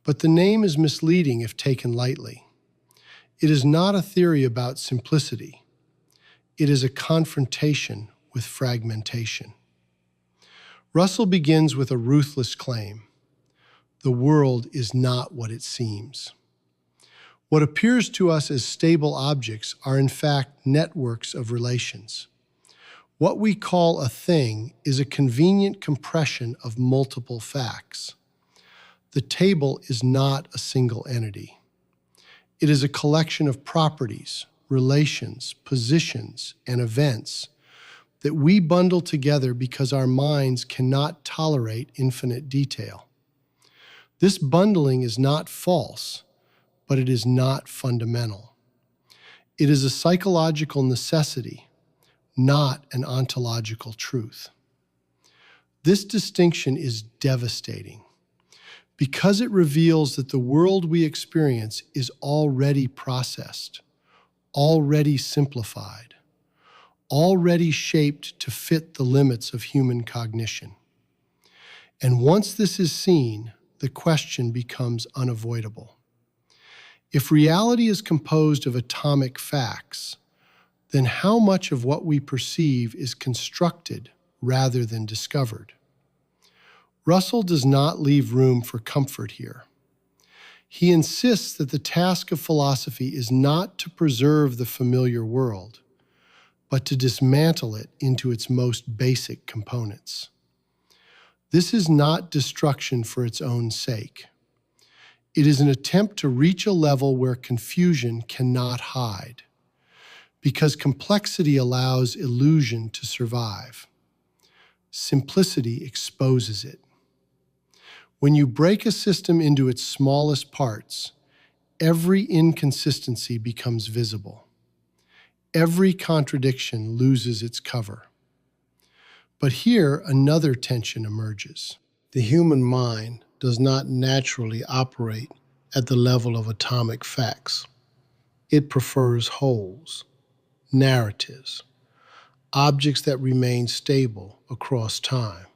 But the name is misleading if taken lightly. It is not a theory about simplicity. It is a confrontation with fragmentation. Russell begins with a ruthless claim. The world is not what it seems. What appears to us as stable objects are in fact networks of relations. What we call a thing is a convenient compression of multiple facts. The table is not a single entity. It is a collection of properties, relations, positions, and events that we bundle together because our minds cannot tolerate infinite detail. This bundling is not false, but it is not fundamental. It is a psychological necessity, not an ontological truth. This distinction is devastating because it reveals that the world we experience is already processed, already simplified, already shaped to fit the limits of human cognition. And once this is seen, the question becomes unavoidable. If reality is composed of atomic facts, then how much of what we perceive is constructed rather than discovered? Russell does not leave room for comfort here. He insists that the task of philosophy is not to preserve the familiar world, but to dismantle it into its most basic components. This is not destruction for its own sake. It is an attempt to reach a level where confusion cannot hide, because complexity allows illusion to survive. Simplicity exposes it. When you break a system into its smallest parts, every inconsistency becomes visible. Every contradiction loses its cover. But here, another tension emerges. The human mind does not naturally operate at the level of atomic facts. It prefers wholes, narratives, objects that remain stable across time.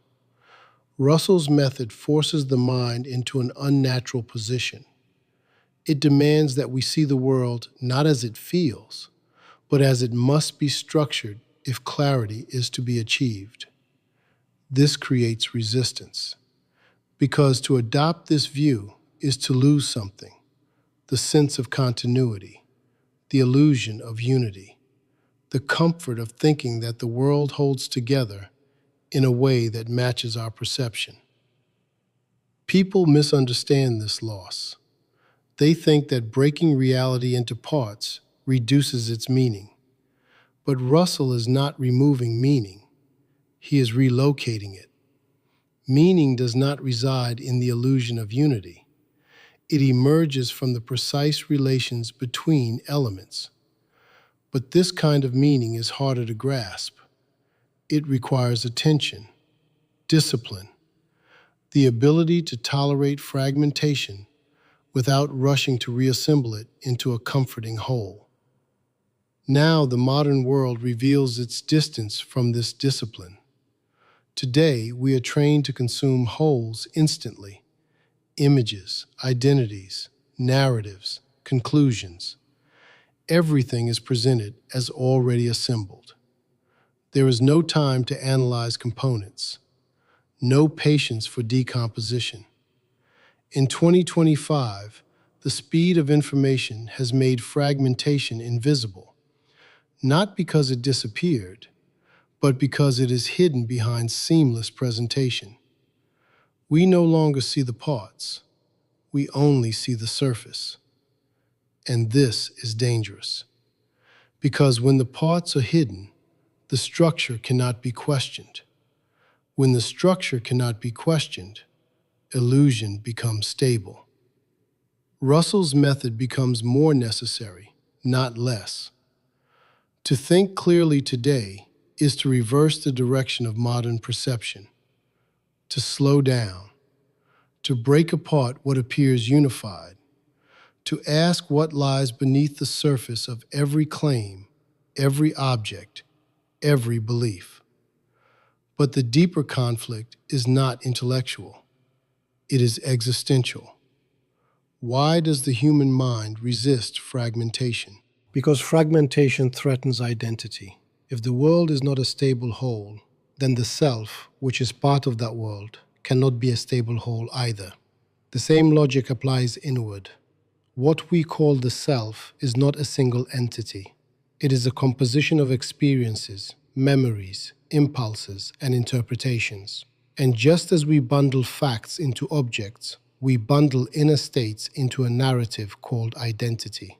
Russell's method forces the mind into an unnatural position. It demands that we see the world not as it feels, but as it must be structured if clarity is to be achieved. This creates resistance, because to adopt this view is to lose something: the sense of continuity, the illusion of unity, the comfort of thinking that the world holds together in a way that matches our perception. People misunderstand this loss. They think that breaking reality into parts reduces its meaning. But Russell is not removing meaning. He is relocating it. Meaning does not reside in the illusion of unity. It emerges from the precise relations between elements. But this kind of meaning is harder to grasp. It requires attention, discipline, the ability to tolerate fragmentation without rushing to reassemble it into a comforting whole. Now the modern world reveals its distance from this discipline. Today, we are trained to consume wholes instantly: images, identities, narratives, conclusions. Everything is presented as already assembled. There is no time to analyze components, no patience for decomposition. In 2025, the speed of information has made fragmentation invisible, not because it disappeared, but because it is hidden behind seamless presentation. We no longer see the parts, we only see the surface. And this is dangerous, because when the parts are hidden, the structure cannot be questioned. When the structure cannot be questioned, illusion becomes stable. Russell's method becomes more necessary, not less. To think clearly today is to reverse the direction of modern perception, to slow down, to break apart what appears unified, to ask what lies beneath the surface of every claim, every object, every belief. But the deeper conflict is not intellectual. It is existential. Why does the human mind resist fragmentation? Because fragmentation threatens identity. If the world is not a stable whole, then the self, which is part of that world, cannot be a stable whole either. The same logic applies inward. What we call the self is not a single entity. It is a composition of experiences, memories, impulses, and interpretations. And just as we bundle facts into objects, we bundle inner states into a narrative called identity.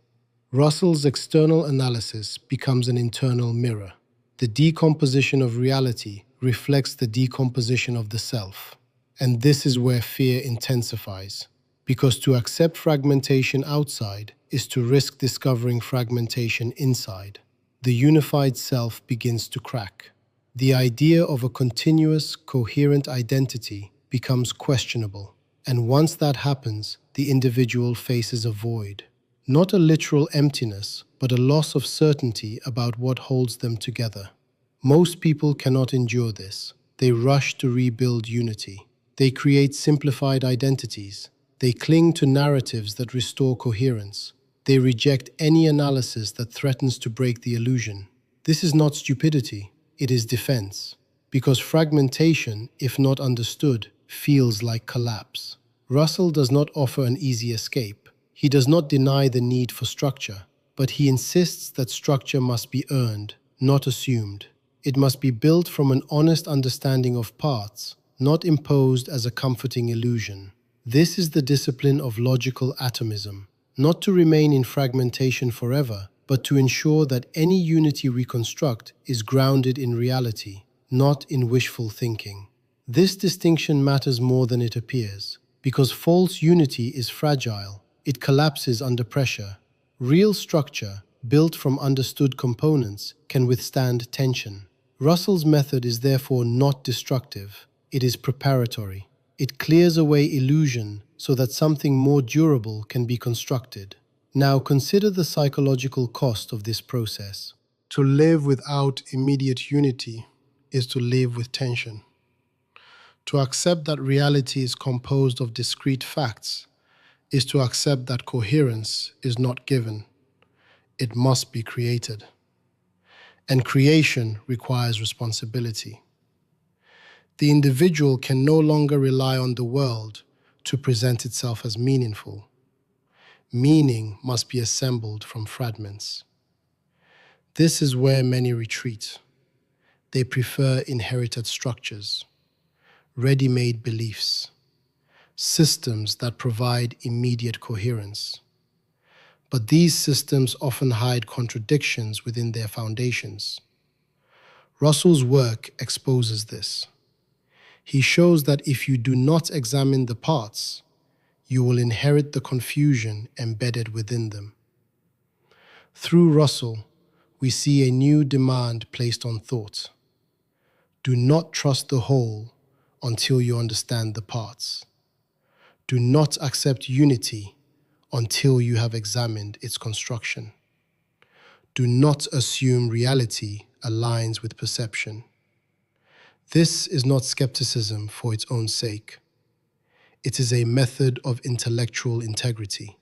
Russell's external analysis becomes an internal mirror. The decomposition of reality reflects the decomposition of the self. And this is where fear intensifies, because to accept fragmentation outside is to risk discovering fragmentation inside. The unified self begins to crack. The idea of a continuous, coherent identity becomes questionable. And once that happens, the individual faces a void. Not a literal emptiness, but a loss of certainty about what holds them together. Most people cannot endure this. They rush to rebuild unity. They create simplified identities. They cling to narratives that restore coherence. They reject any analysis that threatens to break the illusion. This is not stupidity, it is defense. Because fragmentation, if not understood, feels like collapse. Russell does not offer an easy escape. He does not deny the need for structure, but he insists that structure must be earned, not assumed. It must be built from an honest understanding of parts, not imposed as a comforting illusion. This is the discipline of logical atomism, not to remain in fragmentation forever, but to ensure that any unity we construct is grounded in reality, not in wishful thinking. This distinction matters more than it appears, because false unity is fragile. It collapses under pressure. Real structure, built from understood components, can withstand tension. Russell's method is therefore not destructive. It is preparatory. It clears away illusion so that something more durable can be constructed. Now consider the psychological cost of this process. To live without immediate unity is to live with tension. To accept that reality is composed of discrete facts is to accept that coherence is not given. It must be created. And creation requires responsibility. The individual can no longer rely on the world to present itself as meaningful. Meaning must be assembled from fragments. This is where many retreat. They prefer inherited structures, ready-made beliefs, systems that provide immediate coherence. But these systems often hide contradictions within their foundations. Russell's work exposes this. He shows that if you do not examine the parts, you will inherit the confusion embedded within them. Through Russell, we see a new demand placed on thought. Do not trust the whole until you understand the parts. Do not accept unity until you have examined its construction. Do not assume reality aligns with perception. This is not skepticism for its own sake. It is a method of intellectual integrity.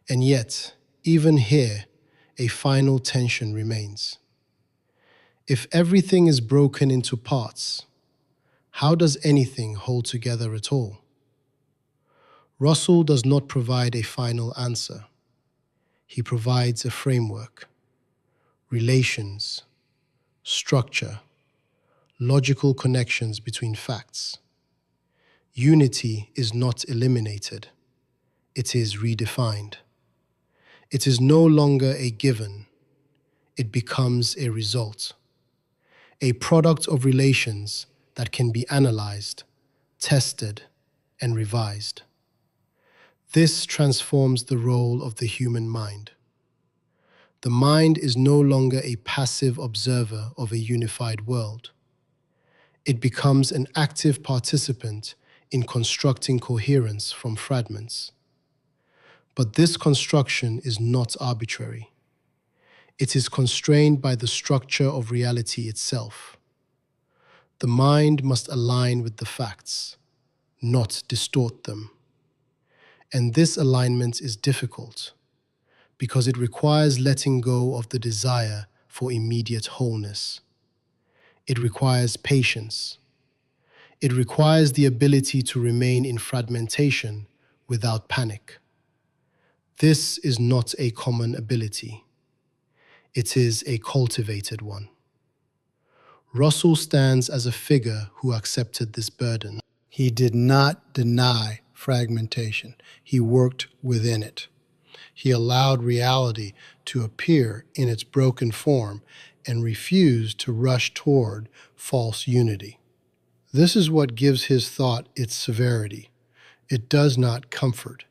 And yet, even here, a final tension remains. If everything is broken into parts, how does anything hold together at all? Russell does not provide a final answer. He provides a framework, relations, structure, logical connections between facts. Unity is not eliminated. It is redefined. It is no longer a given. It becomes a result, a product of relations that can be analyzed, tested, and revised. This transforms the role of the human mind. The mind is no longer a passive observer of a unified world. It becomes an active participant in constructing coherence from fragments. But this construction is not arbitrary. It is constrained by the structure of reality itself. The mind must align with the facts, not distort them. And this alignment is difficult because it requires letting go of the desire for immediate wholeness. It requires patience. It requires the ability to remain in fragmentation without panic. This is not a common ability. It is a cultivated one. Russell stands as a figure who accepted this burden. He did not deny fragmentation. He worked within it. He allowed reality to appear in its broken form and refused to rush toward false unity. This is what gives his thought its severity. It does not comfort.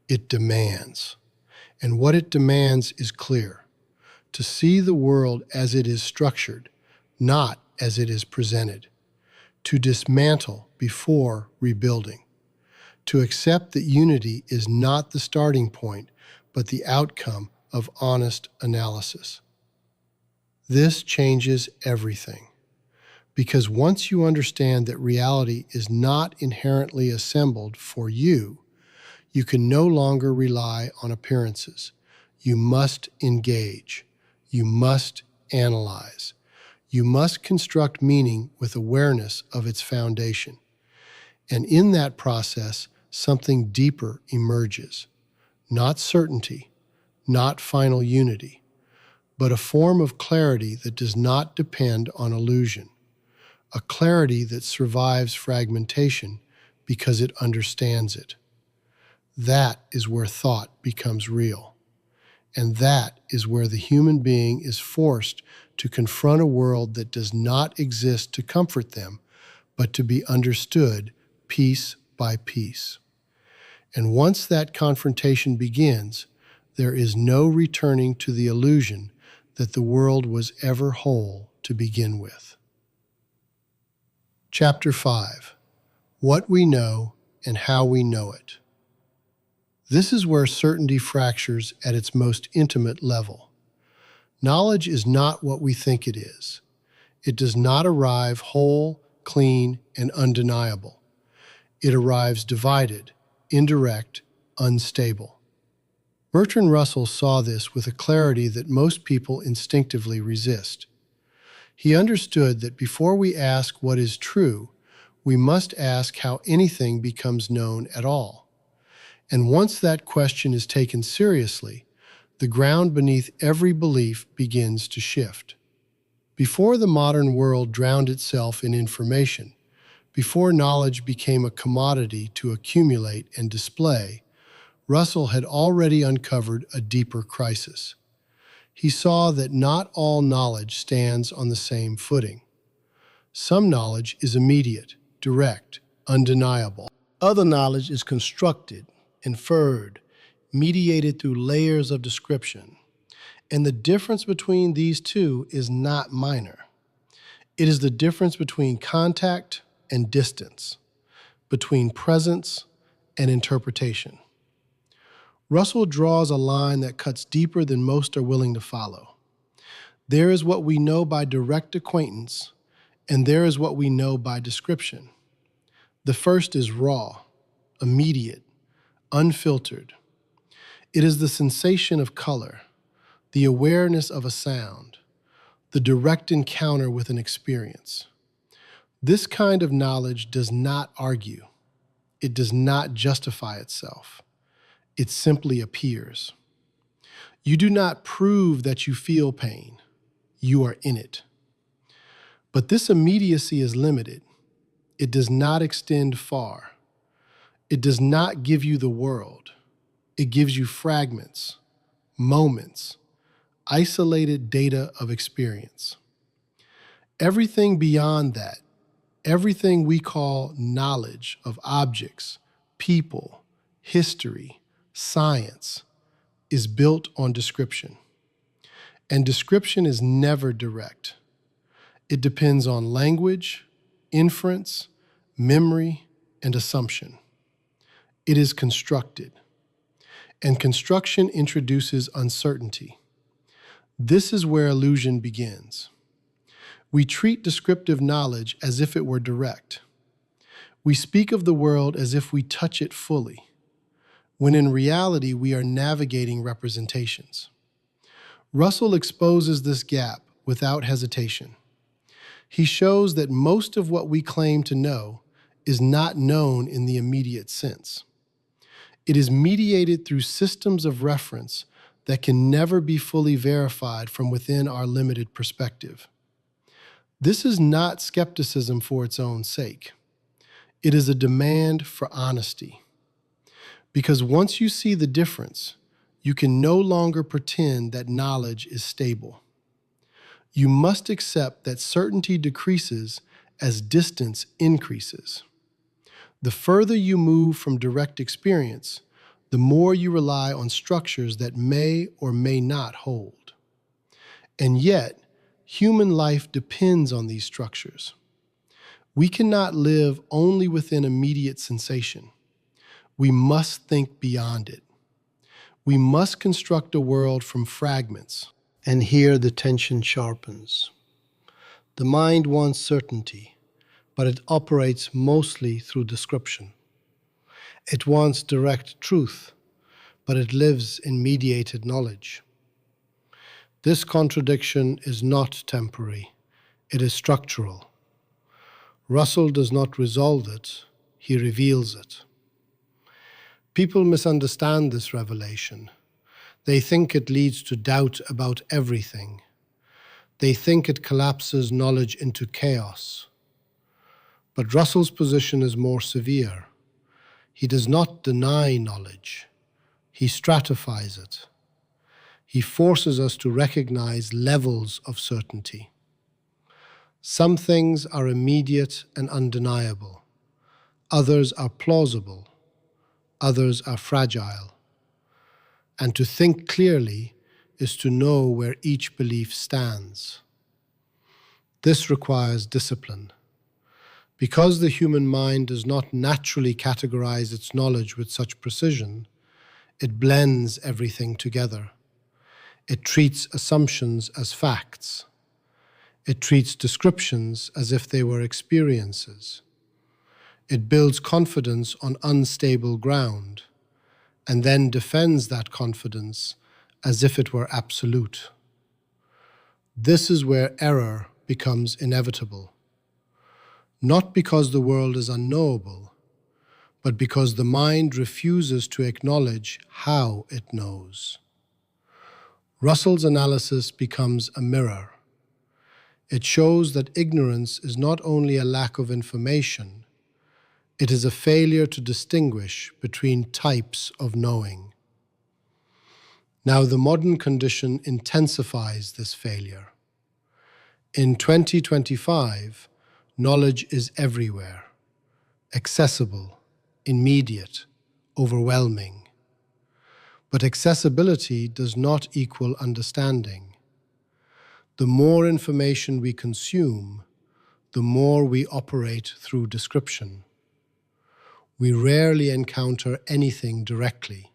It demands. And what it demands is clear: to see the world as it is structured, not as it is presented, to dismantle before rebuilding, to accept that unity is not the starting point, but the outcome of honest analysis. This changes everything, because once you understand that reality is not inherently assembled for you, you can no longer rely on appearances. You must engage. You must analyze. You must construct meaning with awareness of its foundation. And in that process, something deeper emerges. Not certainty, not final unity, but a form of clarity that does not depend on illusion, a clarity that survives fragmentation because it understands it. That is where thought becomes real. And that is where the human being is forced to confront a world that does not exist to comfort them, but to be understood piece by piece. And once that confrontation begins, there is no returning to the illusion that the world was ever whole to begin with. Chapter 5. What we know and how we know it. This is where certainty fractures at its most intimate level. Knowledge is not what we think it is. It does not arrive whole, clean, and undeniable. It arrives divided, indirect, unstable. Bertrand Russell saw this with a clarity that most people instinctively resist. He understood that before we ask what is true, we must ask how anything becomes known at all. And once that question is taken seriously, the ground beneath every belief begins to shift. Before the modern world drowned itself in information, before knowledge became a commodity to accumulate and display, Russell had already uncovered a deeper crisis. He saw that not all knowledge stands on the same footing. Some knowledge is immediate, direct, undeniable. Other knowledge is constructed, inferred, mediated through layers of description. And the difference between these two is not minor. It is the difference between contact and distance, between presence and interpretation. Russell draws a line that cuts deeper than most are willing to follow. There is what we know by direct acquaintance, and there is what we know by description. The first is raw, immediate, unfiltered. It is the sensation of color, the awareness of a sound, the direct encounter with an experience. This kind of knowledge does not argue. It does not justify itself. It simply appears. You do not prove that you feel pain. You are in it. But this immediacy is limited. It does not extend far. It does not give you the world. It gives you fragments, moments, isolated data of experience. Everything beyond that, everything we call knowledge of objects, people, history, science, is built on description. And description is never direct. It depends on language, inference, memory, and assumption. It is constructed. And construction introduces uncertainty. This is where illusion begins. We treat descriptive knowledge as if it were direct. We speak of the world as if we touch it fully, when in reality we are navigating representations. Russell exposes this gap without hesitation. He shows that most of what we claim to know is not known in the immediate sense. It is mediated through systems of reference that can never be fully verified from within our limited perspective. This is not skepticism for its own sake. It is a demand for honesty. Because once you see the difference, you can no longer pretend that knowledge is stable. You must accept that certainty decreases as distance increases. The further you move from direct experience, the more you rely on structures that may or may not hold. And yet, human life depends on these structures. We cannot live only within immediate sensation. We must think beyond it. We must construct a world from fragments. And here the tension sharpens. The mind wants certainty, but it operates mostly through description. It wants direct truth, but it lives in mediated knowledge. This contradiction is not temporary, it is structural. Russell does not resolve it, he reveals it. People misunderstand this revelation. They think it leads to doubt about everything. They think it collapses knowledge into chaos. But Russell's position is more severe. He does not deny knowledge. He stratifies it. He forces us to recognize levels of certainty. Some things are immediate and undeniable. Others are plausible. Others are fragile. And to think clearly is to know where each belief stands. This requires discipline. Because the human mind does not naturally categorize its knowledge with such precision, it blends everything together. It treats assumptions as facts. It treats descriptions as if they were experiences. It builds confidence on unstable ground, and then defends that confidence as if it were absolute. This is where error becomes inevitable. Not because the world is unknowable, but because the mind refuses to acknowledge how it knows. Russell's analysis becomes a mirror. It shows that ignorance is not only a lack of information, it is a failure to distinguish between types of knowing. Now, the modern condition intensifies this failure. In 2025, knowledge is everywhere, accessible, immediate, overwhelming. But accessibility does not equal understanding. The more information we consume, the more we operate through description. We rarely encounter anything directly.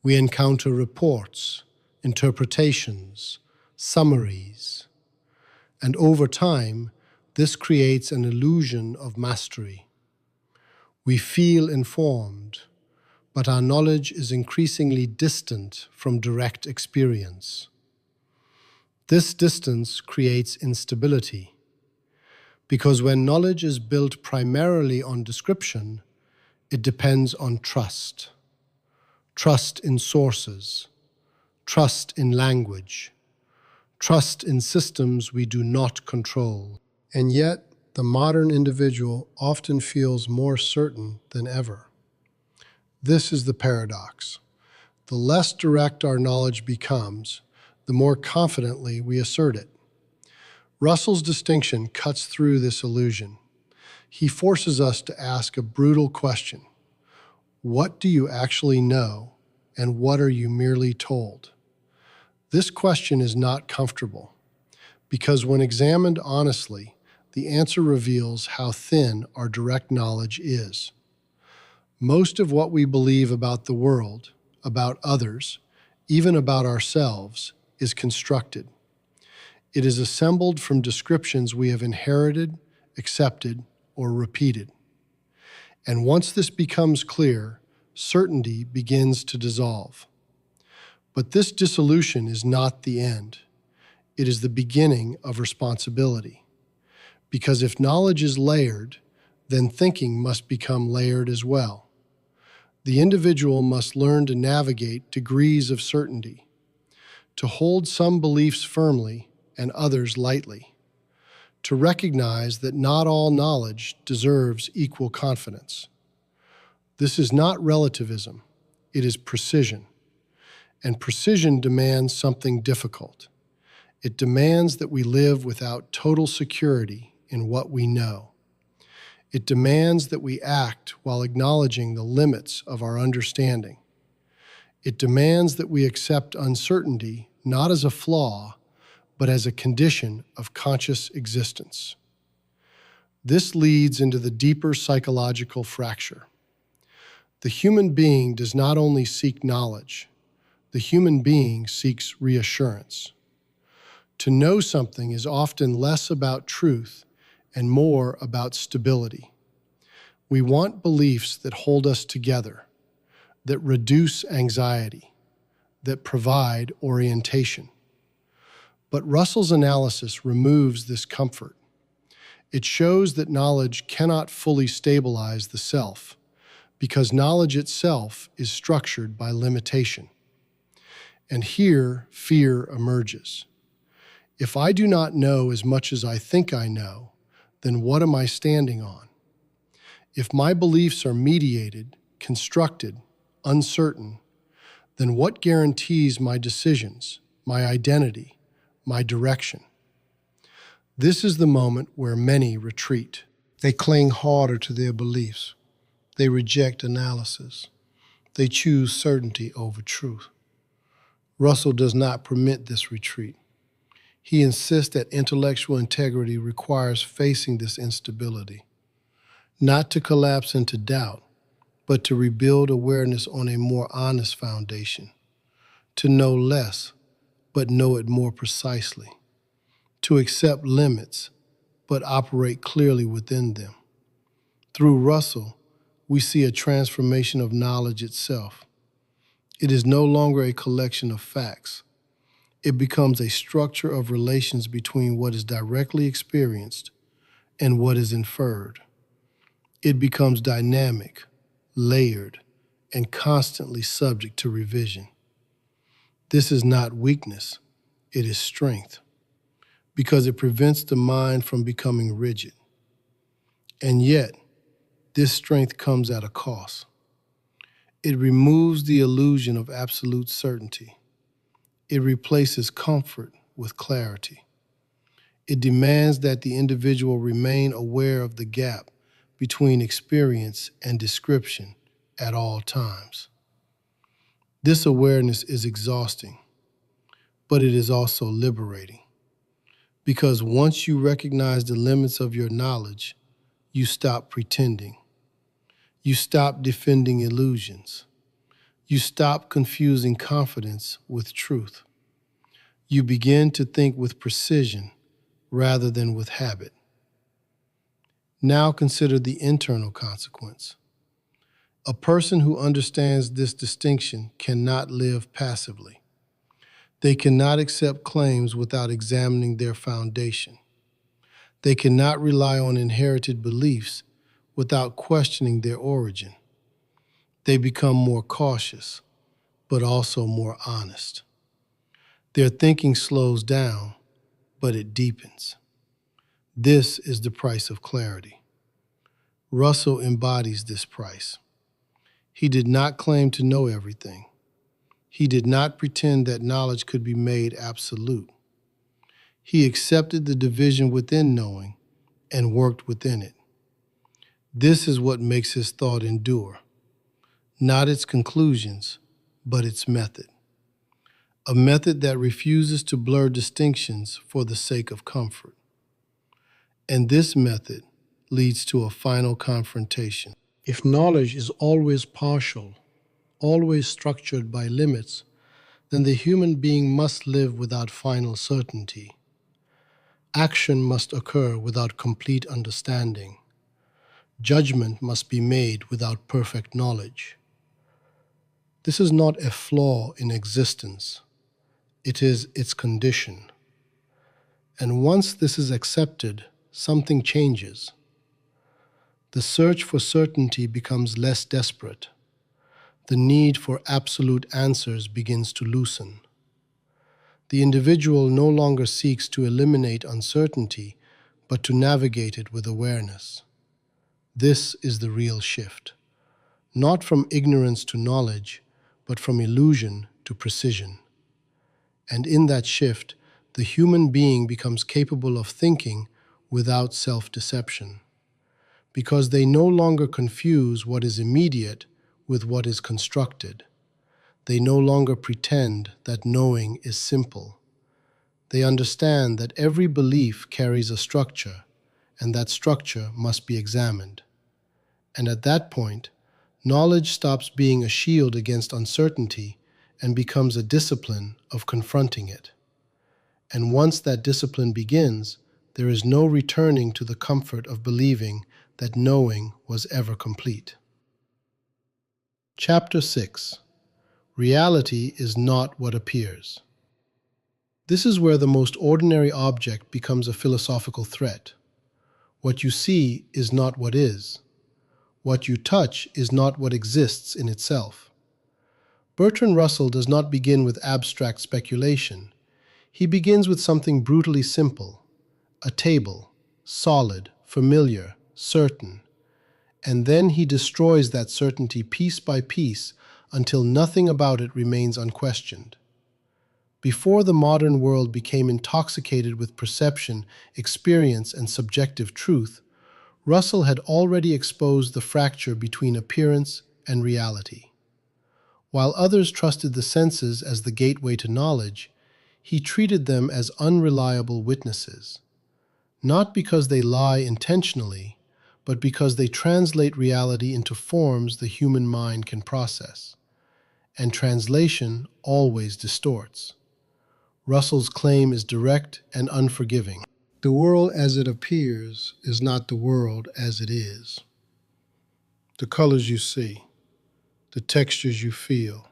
We encounter reports, interpretations, summaries. And over time, this creates an illusion of mastery. We feel informed, but our knowledge is increasingly distant from direct experience. This distance creates instability, because when knowledge is built primarily on description, it depends on trust. Trust in sources, trust in language, trust in systems we do not control. And yet, the modern individual often feels more certain than ever. This is the paradox. The less direct our knowledge becomes, the more confidently we assert it. Russell's distinction cuts through this illusion. He forces us to ask a brutal question. What do you actually know, and what are you merely told? This question is not comfortable, because when examined honestly, the answer reveals how thin our direct knowledge is. Most of what we believe about the world, about others, even about ourselves, is constructed. It is assembled from descriptions we have inherited, accepted, or repeated. And once this becomes clear, certainty begins to dissolve. But this dissolution is not the end. It is the beginning of responsibility. Because if knowledge is layered, then thinking must become layered as well. The individual must learn to navigate degrees of certainty, to hold some beliefs firmly and others lightly, to recognize that not all knowledge deserves equal confidence. This is not relativism, it is precision. And precision demands something difficult. It demands that we live without total security in what we know. It demands that we act while acknowledging the limits of our understanding. It demands that we accept uncertainty not as a flaw, but as a condition of conscious existence. This leads into the deeper psychological fracture. The human being does not only seek knowledge, the human being seeks reassurance. To know something is often less about truth and more about stability. We want beliefs that hold us together, that reduce anxiety, that provide orientation. But Russell's analysis removes this comfort. It shows that knowledge cannot fully stabilize the self, because knowledge itself is structured by limitation. And here, fear emerges. If I do not know as much as I think I know, then what am I standing on? If my beliefs are mediated, constructed, uncertain, then what guarantees my decisions, my identity, my direction? This is the moment where many retreat. They cling harder to their beliefs. They reject analysis. They choose certainty over truth. Russell does not permit this retreat. He insists that intellectual integrity requires facing this instability, not to collapse into doubt, but to rebuild awareness on a more honest foundation, to know less, but know it more precisely, to accept limits, but operate clearly within them. Through Russell, we see a transformation of knowledge itself. It is no longer a collection of facts. It becomes a structure of relations between what is directly experienced and what is inferred. It becomes dynamic, layered, and constantly subject to revision. This is not weakness, it is strength, because it prevents the mind from becoming rigid. And yet, this strength comes at a cost. It removes the illusion of absolute certainty. It replaces comfort with clarity. It demands that the individual remain aware of the gap between experience and description at all times. This awareness is exhausting, but it is also liberating. Because once you recognize the limits of your knowledge, you stop pretending. You stop defending illusions. You stop confusing confidence with truth. You begin to think with precision rather than with habit. Now consider the internal consequence. A person who understands this distinction cannot live passively. They cannot accept claims without examining their foundation. They cannot rely on inherited beliefs without questioning their origin. They become more cautious, but also more honest. Their thinking slows down, but it deepens. This is the price of clarity. Russell embodies this price. He did not claim to know everything. He did not pretend that knowledge could be made absolute. He accepted the division within knowing and worked within it. This is what makes his thought endure, not its conclusions, but its method. A method that refuses to blur distinctions for the sake of comfort. And this method leads to a final confrontation. If knowledge is always partial, always structured by limits, then the human being must live without final certainty. Action must occur without complete understanding. Judgment must be made without perfect knowledge. This is not a flaw in existence. It is its condition. And once this is accepted, something changes. The search for certainty becomes less desperate. The need for absolute answers begins to loosen. The individual no longer seeks to eliminate uncertainty, but to navigate it with awareness. This is the real shift, not from ignorance to knowledge, but from illusion to precision. And in that shift, the human being becomes capable of thinking without self-deception, because they no longer confuse what is immediate with what is constructed. They no longer pretend that knowing is simple. They understand that every belief carries a structure, and that structure must be examined. And at that point, knowledge stops being a shield against uncertainty and becomes a discipline of confronting it. And once that discipline begins, there is no returning to the comfort of believing that knowing was ever complete. Chapter 6. Reality is not what appears. This is where the most ordinary object becomes a philosophical threat. What you see is not what is. What you touch is not what exists in itself. Bertrand Russell does not begin with abstract speculation. He begins with something brutally simple: a table, solid, familiar, certain. And then he destroys that certainty piece by piece until nothing about it remains unquestioned. Before the modern world became intoxicated with perception, experience, and subjective truth, Russell had already exposed the fracture between appearance and reality. While others trusted the senses as the gateway to knowledge, he treated them as unreliable witnesses, not because they lie intentionally, but because they translate reality into forms the human mind can process. And translation always distorts. Russell's claim is direct and unforgiving. The world as it appears is not the world as it is. The colors you see, the textures you feel,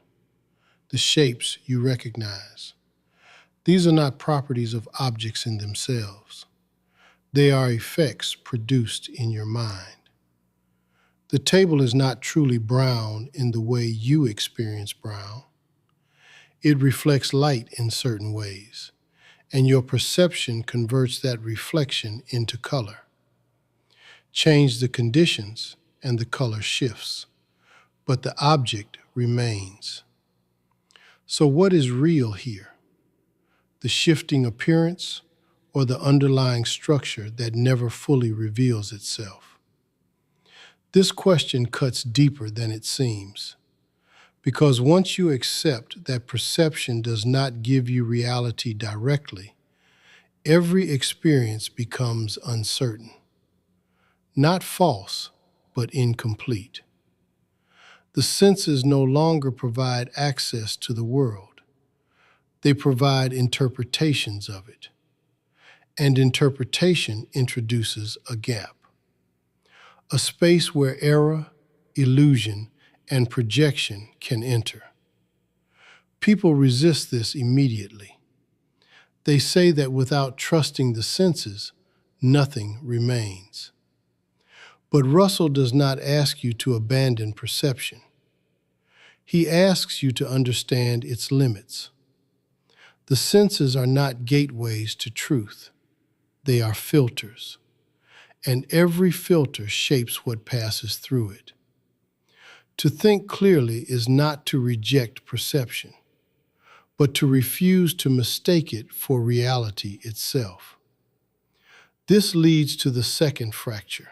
the shapes you recognize. These are not properties of objects in themselves. They are effects produced in your mind. The table is not truly brown in the way you experience brown. It reflects light in certain ways, and your perception converts that reflection into color. Change the conditions, and the color shifts, but the object remains. So what is real here? The shifting appearance or the underlying structure that never fully reveals itself? This question cuts deeper than it seems, because once you accept that perception does not give you reality directly, every experience becomes uncertain. Not false, but incomplete. The senses no longer provide access to the world. They provide interpretations of it. And interpretation introduces a gap. A space where error, illusion, and projection can enter. People resist this immediately. They say that without trusting the senses, nothing remains. But Russell does not ask you to abandon perception. He asks you to understand its limits. The senses are not gateways to truth. They are filters, and every filter shapes what passes through it. To think clearly is not to reject perception, but to refuse to mistake it for reality itself. This leads to the second fracture.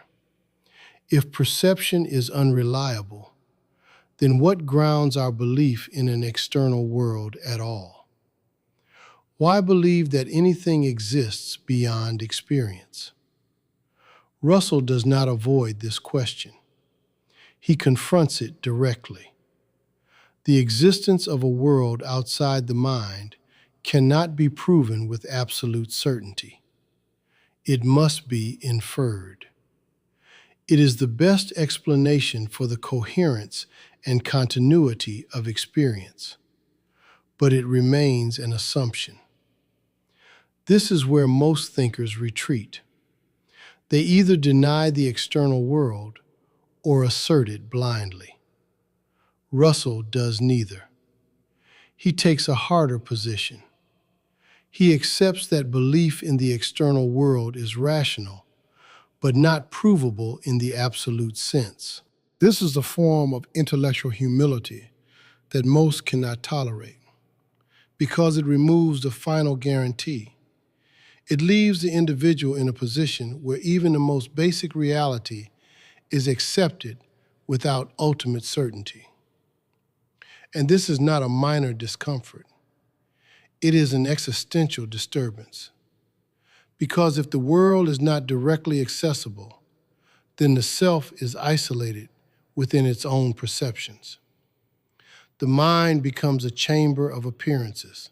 If perception is unreliable, then what grounds our belief in an external world at all? Why believe that anything exists beyond experience? Russell does not avoid this question. He confronts it directly. The existence of a world outside the mind cannot be proven with absolute certainty. It must be inferred. It is the best explanation for the coherence and continuity of experience, but it remains an assumption. This is where most thinkers retreat. They either deny the external world or assert it blindly. Russell does neither. He takes a harder position. He accepts that belief in the external world is rational, but not provable in the absolute sense. This is a form of intellectual humility that most cannot tolerate, because it removes the final guarantee. It leaves the individual in a position where even the most basic reality is accepted without ultimate certainty. And this is not a minor discomfort. It is an existential disturbance. Because if the world is not directly accessible, then the self is isolated within its own perceptions. The mind becomes a chamber of appearances,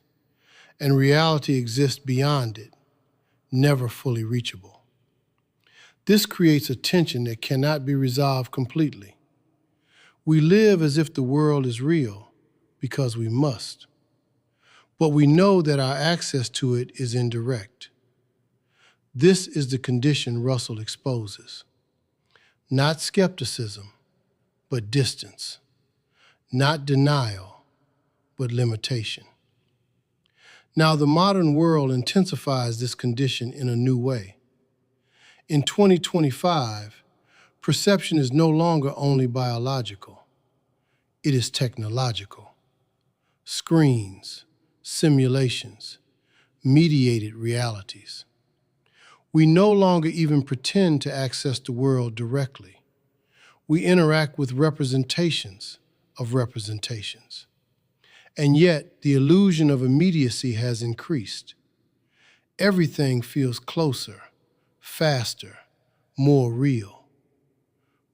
and reality exists beyond it, never fully reachable. This creates a tension that cannot be resolved completely. We live as if the world is real because we must, but we know that our access to it is indirect. This is the condition Russell exposes. Not skepticism, but distance. Not denial, but limitation. Now, the modern world intensifies this condition in a new way. In 2025, perception is no longer only biological. It is technological. Screens, simulations, mediated realities. We no longer even pretend to access the world directly. We interact with representations of representations. And yet, the illusion of immediacy has increased. Everything feels closer, faster, more real.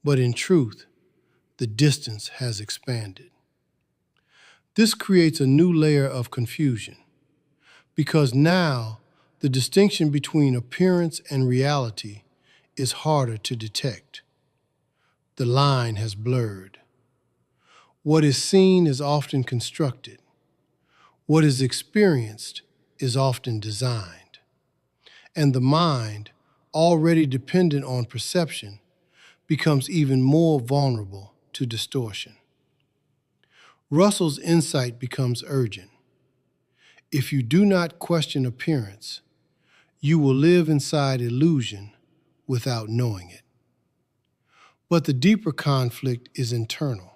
But in truth, the distance has expanded. This creates a new layer of confusion, because now the distinction between appearance and reality is harder to detect. The line has blurred. What is seen is often constructed. What is experienced is often designed. And the mind, already dependent on perception, becomes even more vulnerable to distortion. Russell's insight becomes urgent. If you do not question appearance, you will live inside illusion without knowing it. But the deeper conflict is internal.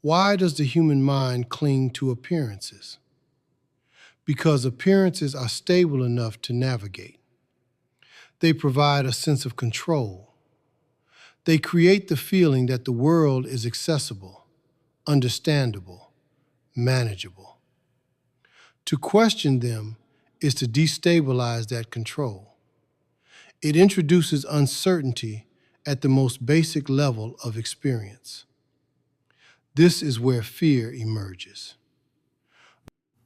Why does the human mind cling to appearances? Because appearances are stable enough to navigate. They provide a sense of control. They create the feeling that the world is accessible, understandable, manageable. To question them is to destabilize that control. It introduces uncertainty at the most basic level of experience. This is where fear emerges.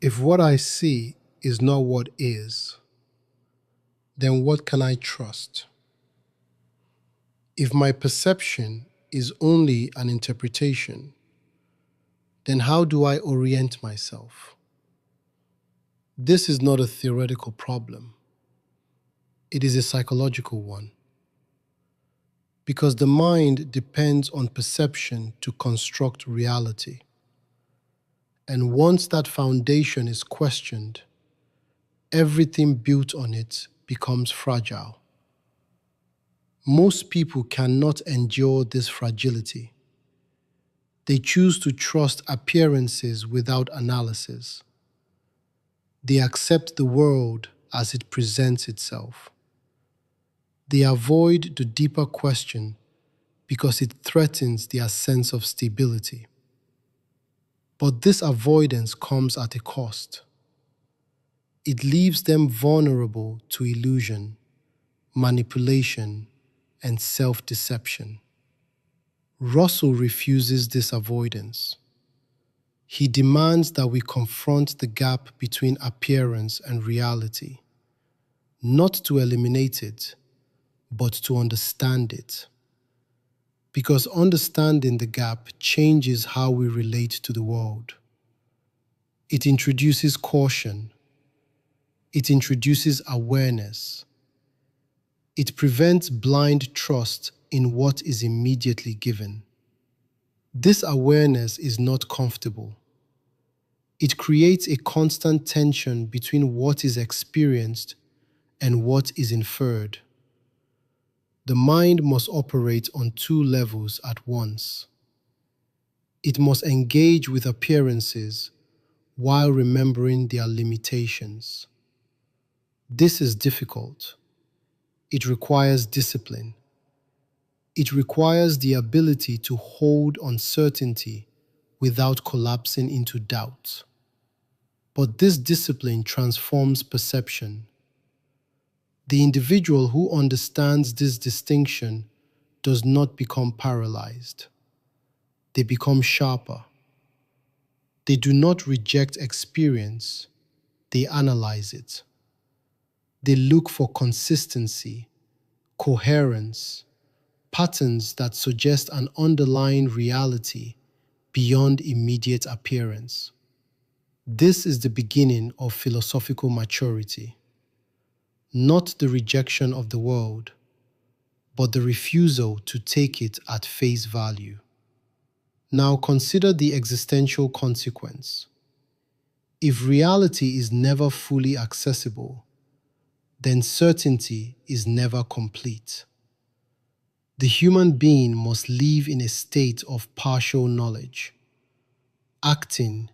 If what I see is not what is, then what can I trust? If my perception is only an interpretation, then how do I orient myself? This is not a theoretical problem. It is a psychological one. Because the mind depends on perception to construct reality. And once that foundation is questioned, everything built on it becomes fragile. Most people cannot endure this fragility. They choose to trust appearances without analysis. They accept the world as it presents itself. They avoid the deeper question because it threatens their sense of stability. But this avoidance comes at a cost. It leaves them vulnerable to illusion, manipulation, and self-deception. Russell refuses this avoidance. He demands that we confront the gap between appearance and reality, not to eliminate it, but to understand it. Because understanding the gap changes how we relate to the world. It introduces caution. It introduces awareness. It prevents blind trust in what is immediately given. This awareness is not comfortable. It creates a constant tension between what is experienced and what is inferred. The mind must operate on two levels at once. It must engage with appearances while remembering their limitations. This is difficult. It requires discipline. It requires the ability to hold uncertainty without collapsing into doubt. But this discipline transforms perception. The individual who understands this distinction does not become paralyzed. They become sharper. They do not reject experience, they analyze it. They look for consistency, coherence, patterns that suggest an underlying reality beyond immediate appearance. This is the beginning of philosophical maturity. Not the rejection of the world, but the refusal to take it at face value. Now consider the existential consequence. If reality is never fully accessible, then certainty is never complete. The human being must live in a state of partial knowledge, acting,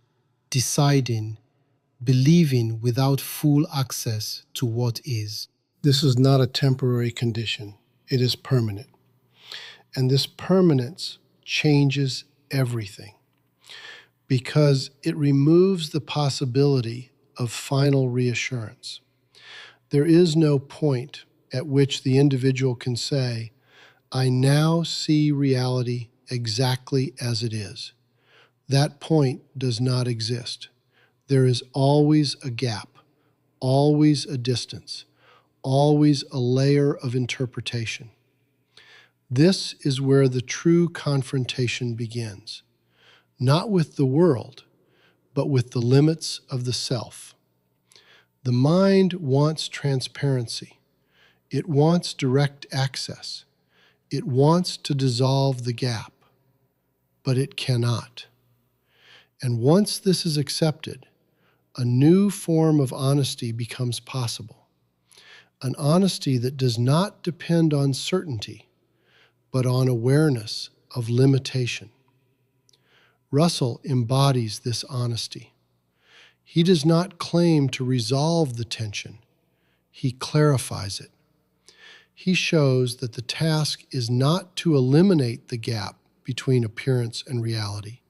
deciding, believing without full access to what is. This is not a temporary condition. It is permanent. And this permanence changes everything because it removes the possibility of final reassurance. There is no point at which the individual can say, I now see reality exactly as it is. That point does not exist. There is always a gap, always a distance, always a layer of interpretation. This is where the true confrontation begins, not with the world, but with the limits of the self. The mind wants transparency. It wants direct access. It wants to dissolve the gap, but it cannot. And once this is accepted, a new form of honesty becomes possible. An honesty that does not depend on certainty, but on awareness of limitation. Russell embodies this honesty. He does not claim to resolve the tension. He clarifies it. He shows that the task is not to eliminate the gap between appearance and reality,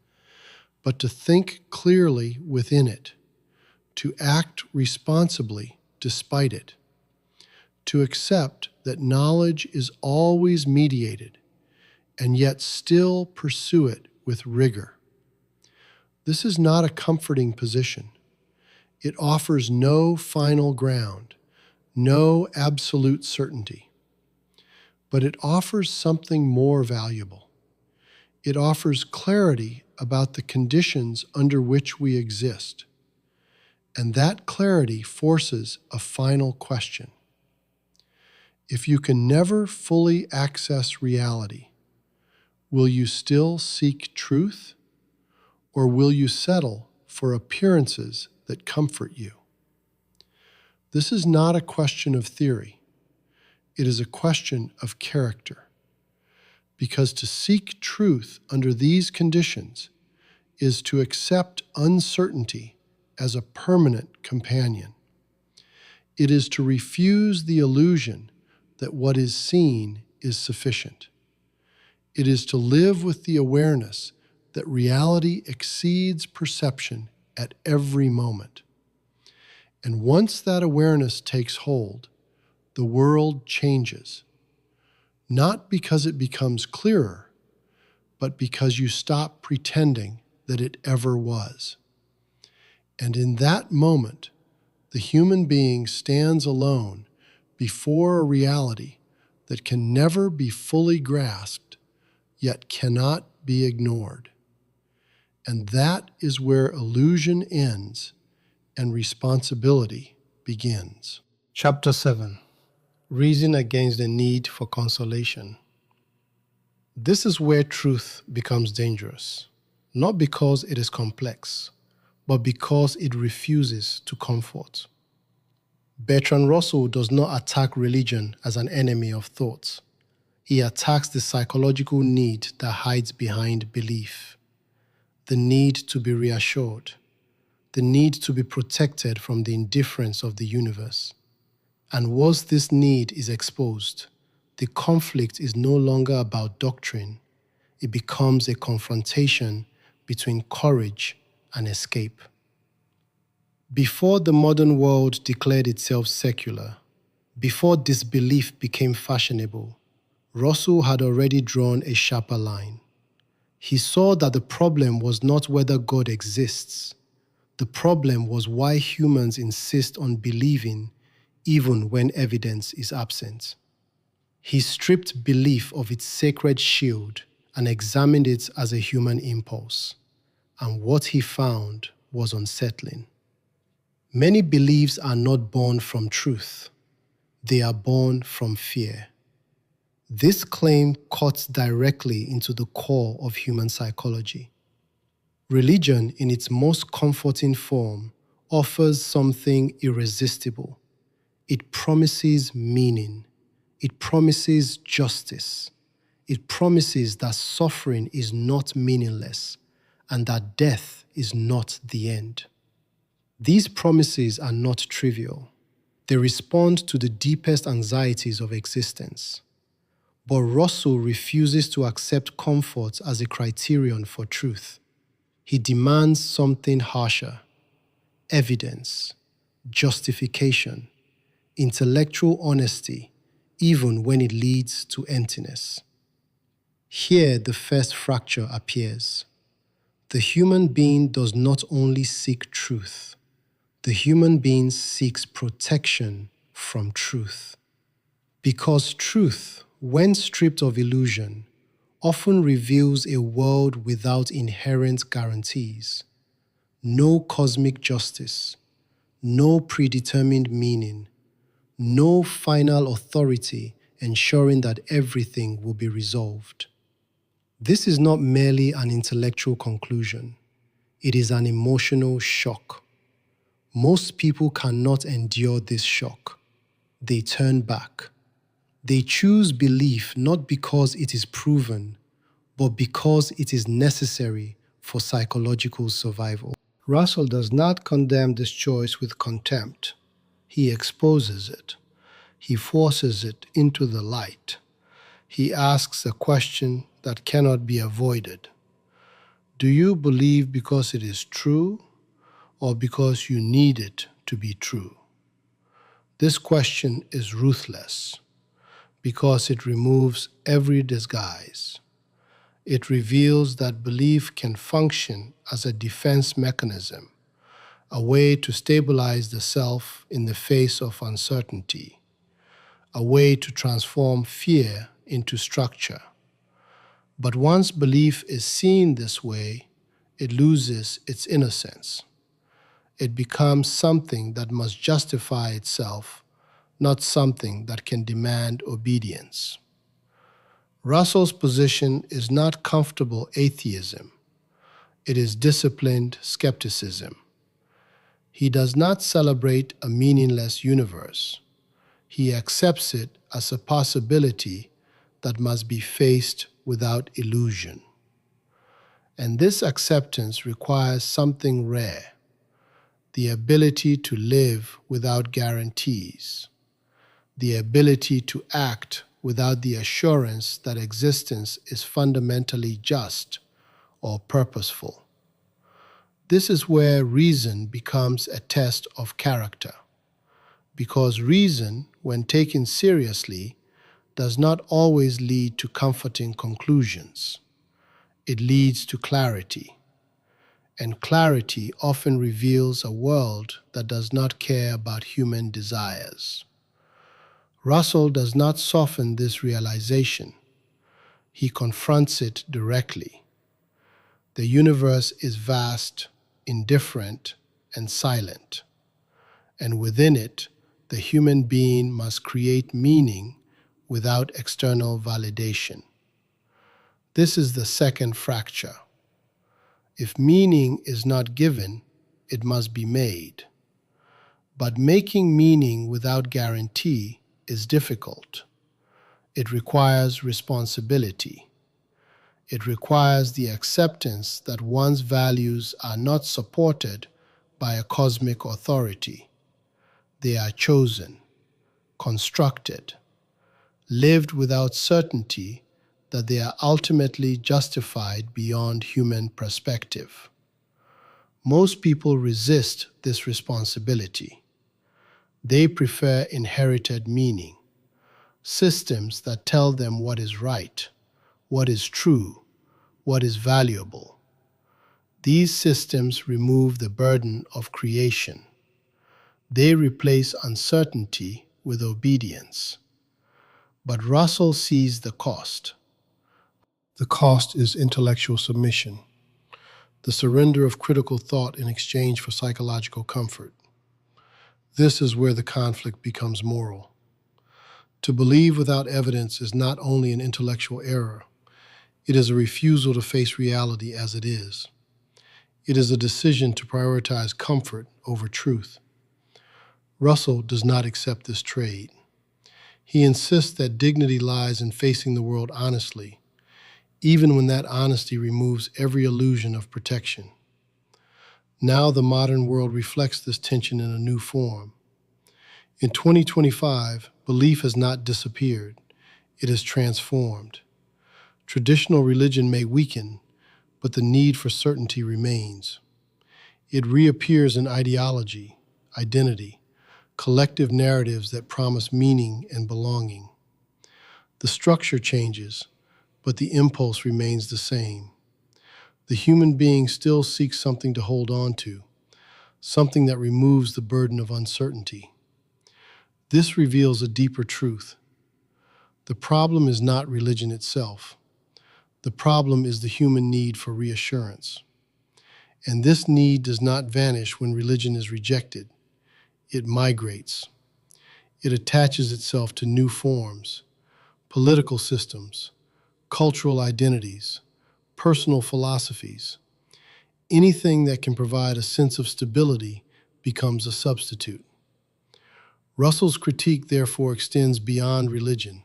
but to think clearly within it, to act responsibly despite it, to accept that knowledge is always mediated, and yet still pursue it with rigor. This is not a comforting position. It offers no final ground, no absolute certainty. But it offers something more valuable. It offers clarity about the conditions under which we exist. And that clarity forces a final question. If you can never fully access reality, will you still seek truth, or will you settle for appearances that comfort you? This is not a question of theory. It is a question of character. Because to seek truth under these conditions is to accept uncertainty as a permanent companion. It is to refuse the illusion that what is seen is sufficient. It is to live with the awareness that reality exceeds perception at every moment. And once that awareness takes hold, the world changes, not because it becomes clearer, but because you stop pretending that it ever was. And in that moment, the human being stands alone before a reality that can never be fully grasped, yet cannot be ignored. And that is where illusion ends and responsibility begins. Chapter 7. Reason against the need for consolation. This is where truth becomes dangerous, not because it is complex, but because it refuses to comfort. Bertrand Russell does not attack religion as an enemy of thought. He attacks the psychological need that hides behind belief, the need to be reassured, the need to be protected from the indifference of the universe. And once this need is exposed, the conflict is no longer about doctrine. It becomes a confrontation between courage and escape. Before the modern world declared itself secular, before disbelief became fashionable, Russell had already drawn a sharper line. He saw that the problem was not whether God exists. The problem was why humans insist on believing even when evidence is absent. He stripped belief of its sacred shield and examined it as a human impulse. And what he found was unsettling. Many beliefs are not born from truth. They are born from fear. This claim cuts directly into the core of human psychology. Religion, in its most comforting form, offers something irresistible. It promises meaning. It promises justice. It promises that suffering is not meaningless and that death is not the end. These promises are not trivial. They respond to the deepest anxieties of existence. But Russell refuses to accept comfort as a criterion for truth. He demands something harsher: evidence, justification, intellectual honesty, even when it leads to emptiness. Here, the first fracture appears. The human being does not only seek truth, the human being seeks protection from truth. Because truth, when stripped of illusion, often reveals a world without inherent guarantees. No cosmic justice, no predetermined meaning, no final authority ensuring that everything will be resolved. This is not merely an intellectual conclusion. It is an emotional shock. Most people cannot endure this shock. They turn back. They choose belief not because it is proven, but because it is necessary for psychological survival. Russell does not condemn this choice with contempt. He exposes it. He forces it into the light. He asks a question that cannot be avoided. Do you believe because it is true, or because you need it to be true? This question is ruthless because it removes every disguise. It reveals that belief can function as a defense mechanism, a way to stabilize the self in the face of uncertainty, a way to transform fear into structure. But once belief is seen this way, it loses its innocence. It becomes something that must justify itself, not something that can demand obedience. Russell's position is not comfortable atheism. It is disciplined skepticism. He does not celebrate a meaningless universe. He accepts it as a possibility that must be faced without illusion. And this acceptance requires something rare: the ability to live without guarantees, the ability to act without the assurance that existence is fundamentally just or purposeful. This is where reason becomes a test of character, because reason, when taken seriously, does not always lead to comforting conclusions. It leads to clarity, and clarity often reveals a world that does not care about human desires. Russell does not soften this realization. He confronts it directly. The universe is vast, indifferent, and silent, and within it, the human being must create meaning without external validation. This is the second fracture. If meaning is not given, it must be made. But making meaning without guarantee is difficult. It requires responsibility. It requires the acceptance that one's values are not supported by a cosmic authority. They are chosen, constructed, lived without certainty that they are ultimately justified beyond human perspective. Most people resist this responsibility. They prefer inherited meaning, systems that tell them what is right, what is true, what is valuable. These systems remove the burden of creation. They replace uncertainty with obedience. But Russell sees the cost. The cost is intellectual submission, the surrender of critical thought in exchange for psychological comfort. This is where the conflict becomes moral. To believe without evidence is not only an intellectual error, it is a refusal to face reality as it is. It is a decision to prioritize comfort over truth. Russell does not accept this trade. He insists that dignity lies in facing the world honestly, even when that honesty removes every illusion of protection. Now the modern world reflects this tension in a new form. In 2025, belief has not disappeared, it has transformed. Traditional religion may weaken, but the need for certainty remains. It reappears in ideology, identity, collective narratives that promise meaning and belonging. The structure changes, but the impulse remains the same. The human being still seeks something to hold on to, something that removes the burden of uncertainty. This reveals a deeper truth. The problem is not religion itself. The problem is the human need for reassurance. And this need does not vanish when religion is rejected. It migrates. It attaches itself to new forms, political systems, cultural identities, personal philosophies. Anything that can provide a sense of stability becomes a substitute. Russell's critique therefore extends beyond religion.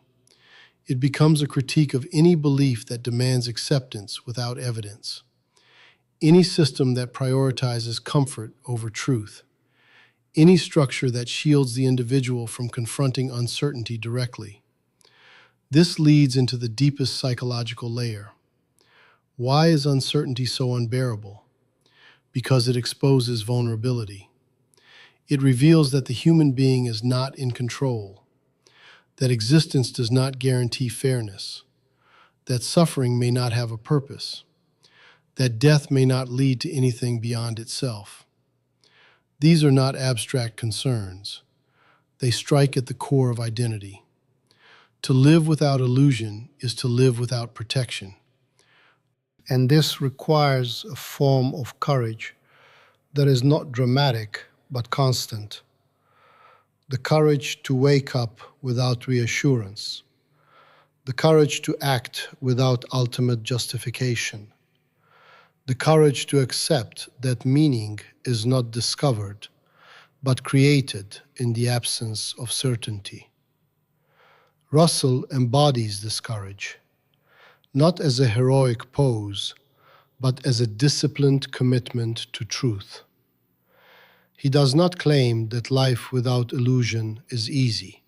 It becomes a critique of any belief that demands acceptance without evidence, any system that prioritizes comfort over truth, any structure that shields the individual from confronting uncertainty directly. This leads into the deepest psychological layer. Why is uncertainty so unbearable? Because it exposes vulnerability. It reveals that the human being is not in control, that existence does not guarantee fairness, that suffering may not have a purpose, that death may not lead to anything beyond itself. These are not abstract concerns. They strike at the core of identity. To live without illusion is to live without protection. And this requires a form of courage that is not dramatic but constant. The courage to wake up without reassurance. The courage to act without ultimate justification. The courage to accept that meaning is not discovered, but created in the absence of certainty. Russell embodies this courage, not as a heroic pose, but as a disciplined commitment to truth. He does not claim that life without illusion is easy.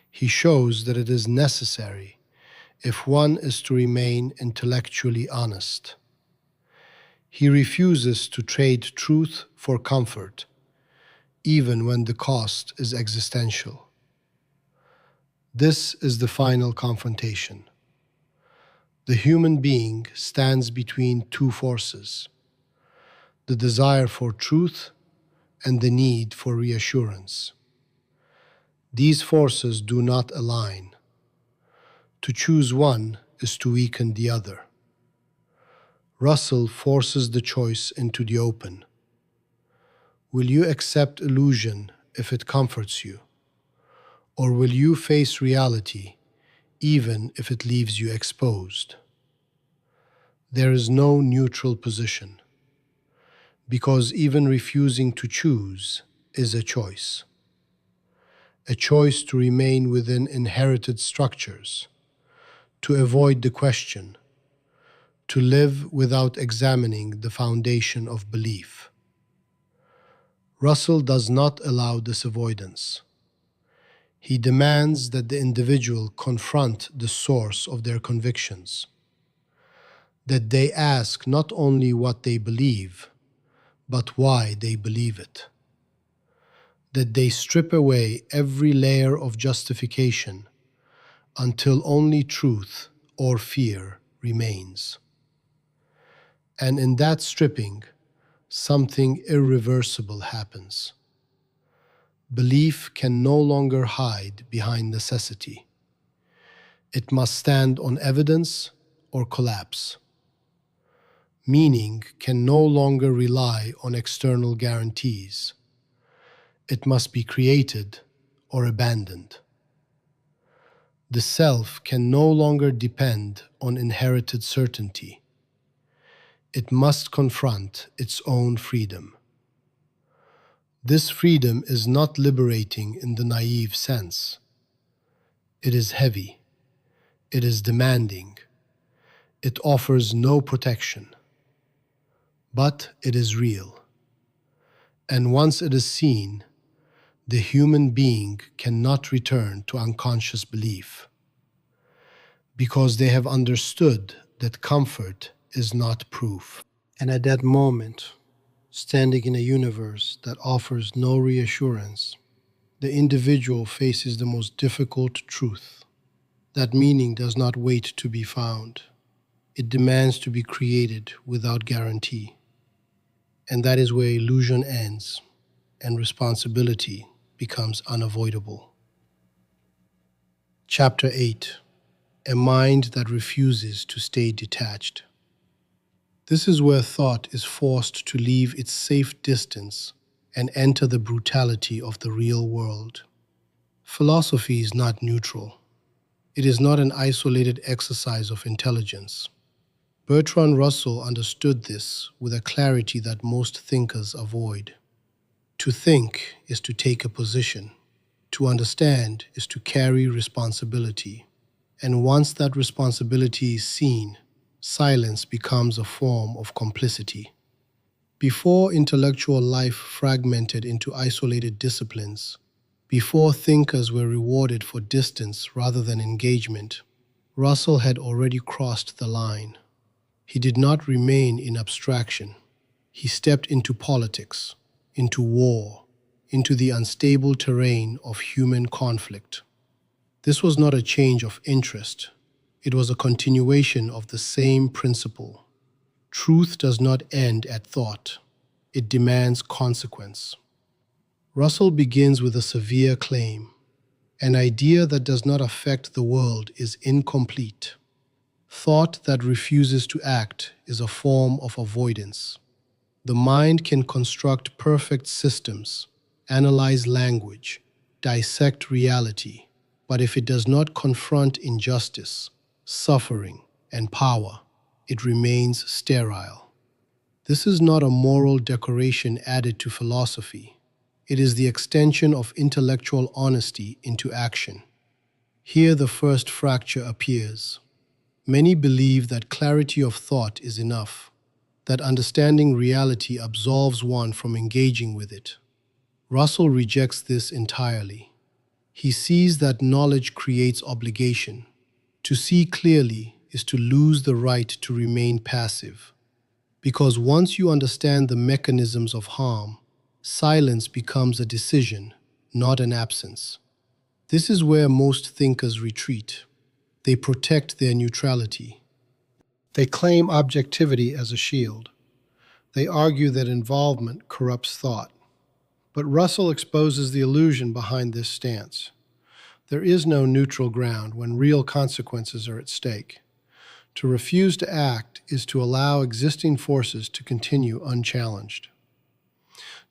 He shows that it is necessary if one is to remain intellectually honest. He refuses to trade truth for comfort, even when the cost is existential. This is the final confrontation. The human being stands between two forces, the desire for truth and the need for reassurance. These forces do not align. To choose one is to weaken the other. Russell forces the choice into the open. Will you accept illusion if it comforts you? Or will you face reality even if it leaves you exposed? There is no neutral position, because even refusing to choose is a choice to remain within inherited structures, to avoid the question, to live without examining the foundation of belief. Russell does not allow this avoidance. He demands that the individual confront the source of their convictions, that they ask not only what they believe, but why they believe it, that they strip away every layer of justification until only truth or fear remains. And in that stripping, something irreversible happens. Belief can no longer hide behind necessity. It must stand on evidence or collapse. Meaning can no longer rely on external guarantees. It must be created or abandoned. The self can no longer depend on inherited certainty. It must confront its own freedom. This freedom is not liberating in the naive sense. It is heavy. It is demanding. It offers no protection. But it is real. And once it is seen, the human being cannot return to unconscious belief, because they have understood that comfort is not proof. And at that moment, standing in a universe that offers no reassurance, the individual faces the most difficult truth. That meaning does not wait to be found. It demands to be created without guarantee. And that is where illusion ends and responsibility becomes unavoidable. Chapter 8: A Mind That Refuses to Stay Detached. This is where thought is forced to leave its safe distance and enter the brutality of the real world. Philosophy is not neutral. It is not an isolated exercise of intelligence. Bertrand Russell understood this with a clarity that most thinkers avoid. To think is to take a position. To understand is to carry responsibility. And once that responsibility is seen, silence becomes a form of complicity. Before intellectual life fragmented into isolated disciplines, before thinkers were rewarded for distance rather than engagement, Russell had already crossed the line. He did not remain in abstraction. He stepped into politics, into war, into the unstable terrain of human conflict. This was not a change of interest. It was a continuation of the same principle. Truth does not end at thought. It demands consequence. Russell begins with a severe claim. An idea that does not affect the world is incomplete. Thought that refuses to act is a form of avoidance. The mind can construct perfect systems, analyze language, dissect reality, but if it does not confront injustice, suffering, and power, it remains sterile. This is not a moral decoration added to philosophy. It is the extension of intellectual honesty into action. Here the first fracture appears. Many believe that clarity of thought is enough, that understanding reality absolves one from engaging with it. Russell rejects this entirely. He sees that knowledge creates obligation. To see clearly is to lose the right to remain passive. Because once you understand the mechanisms of harm, silence becomes a decision, not an absence. This is where most thinkers retreat. They protect their neutrality. They claim objectivity as a shield. They argue that involvement corrupts thought. But Russell exposes the illusion behind this stance. There is no neutral ground when real consequences are at stake. To refuse to act is to allow existing forces to continue unchallenged.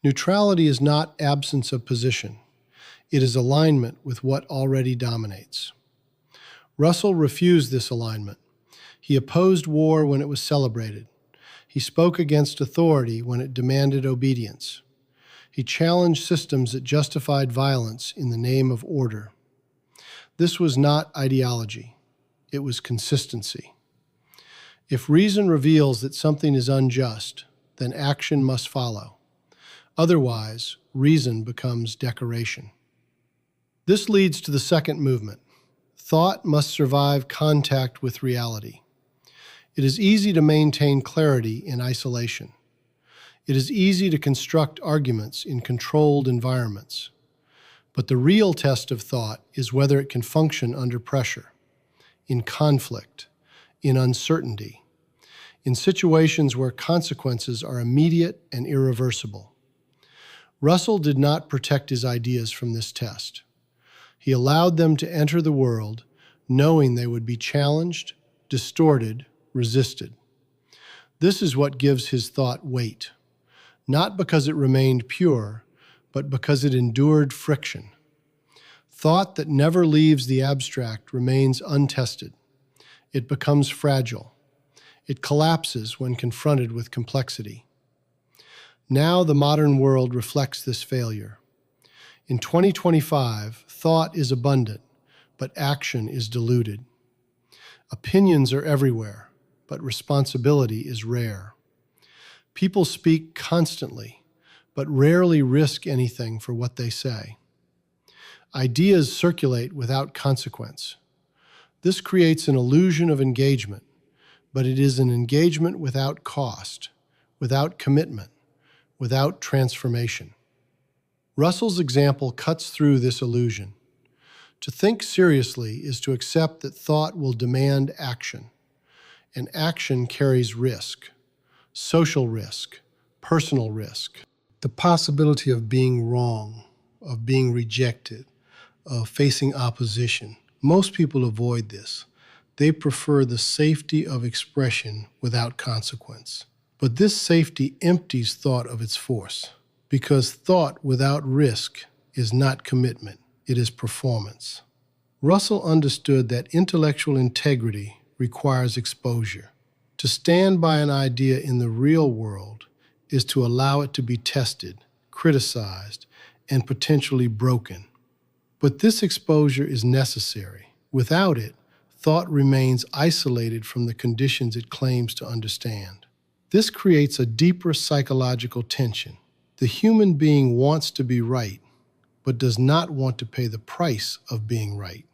Neutrality is not absence of position. It is alignment with what already dominates. Russell refused this alignment. He opposed war when it was celebrated. He spoke against authority when it demanded obedience. He challenged systems that justified violence in the name of order. This was not ideology. It was consistency. If reason reveals that something is unjust, then action must follow. Otherwise, reason becomes decoration. This leads to the second movement. Thought must survive contact with reality. It is easy to maintain clarity in isolation. It is easy to construct arguments in controlled environments. But the real test of thought is whether it can function under pressure, in conflict, in uncertainty, in situations where consequences are immediate and irreversible. Russell did not protect his ideas from this test. He allowed them to enter the world knowing they would be challenged, distorted, resisted. This is what gives his thought weight, not because it remained pure, but because it endured friction. Thought that never leaves the abstract remains untested. It becomes fragile. It collapses when confronted with complexity. Now the modern world reflects this failure. In 2025, thought is abundant, but action is diluted. Opinions are everywhere, but responsibility is rare. People speak constantly, but rarely risk anything for what they say. Ideas circulate without consequence. This creates an illusion of engagement, but it is an engagement without cost, without commitment, without transformation. Russell's example cuts through this illusion. To think seriously is to accept that thought will demand action, and action carries risk, social risk, personal risk. The possibility of being wrong, of being rejected, of facing opposition. Most people avoid this. They prefer the safety of expression without consequence. But this safety empties thought of its force, because thought without risk is not commitment, it is performance. Russell understood that intellectual integrity requires exposure. To stand by an idea in the real world is to allow it to be tested, criticized, and potentially broken. But this exposure is necessary. Without it, thought remains isolated from the conditions it claims to understand. This creates a deeper psychological tension. The human being wants to be right, but does not want to pay the price of being right.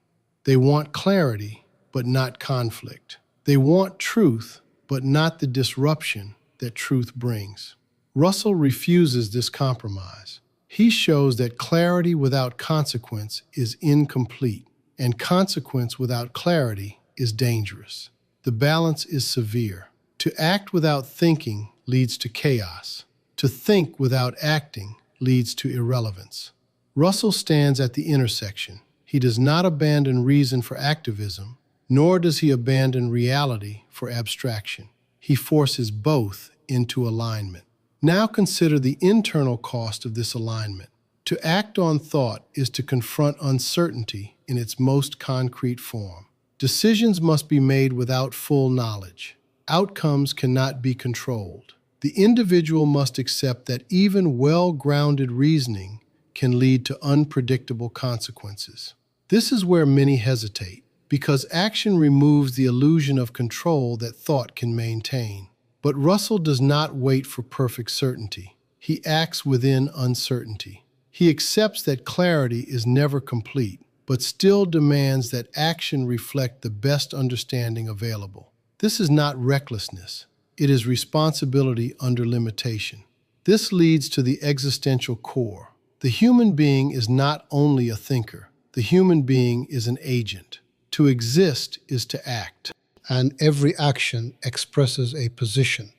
They want clarity, but not conflict. They want truth, but not the disruption that truth brings. Russell refuses this compromise. He shows that clarity without consequence is incomplete, and consequence without clarity is dangerous. The balance is severe. To act without thinking leads to chaos. To think without acting leads to irrelevance. Russell stands at the intersection. He does not abandon reason for activism, nor does he abandon reality for abstraction. He forces both into alignment. Now consider the internal cost of this alignment. To act on thought is to confront uncertainty in its most concrete form. Decisions must be made without full knowledge. Outcomes cannot be controlled. The individual must accept that even well-grounded reasoning can lead to unpredictable consequences. This is where many hesitate, because action removes the illusion of control that thought can maintain. But Russell does not wait for perfect certainty. He acts within uncertainty. He accepts that clarity is never complete, but still demands that action reflect the best understanding available. This is not recklessness. It is responsibility under limitation. This leads to the existential core. The human being is not only a thinker. The human being is an agent. To exist is to act. And every action expresses a position,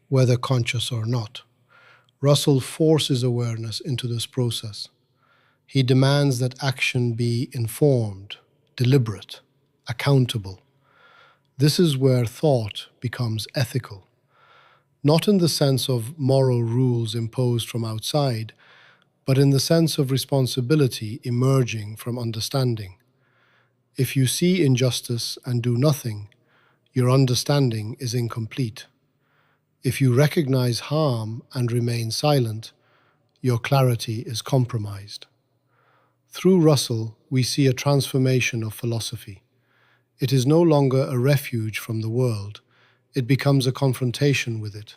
whether conscious or not. Russell forces awareness into this process. He demands that action be informed, deliberate, accountable. This is where thought becomes ethical, not in the sense of moral rules imposed from outside, but in the sense of responsibility emerging from understanding. If you see injustice and do nothing, your understanding is incomplete. If you recognize harm and remain silent, your clarity is compromised. Through Russell, we see a transformation of philosophy. It is no longer a refuge from the world. It becomes a confrontation with it.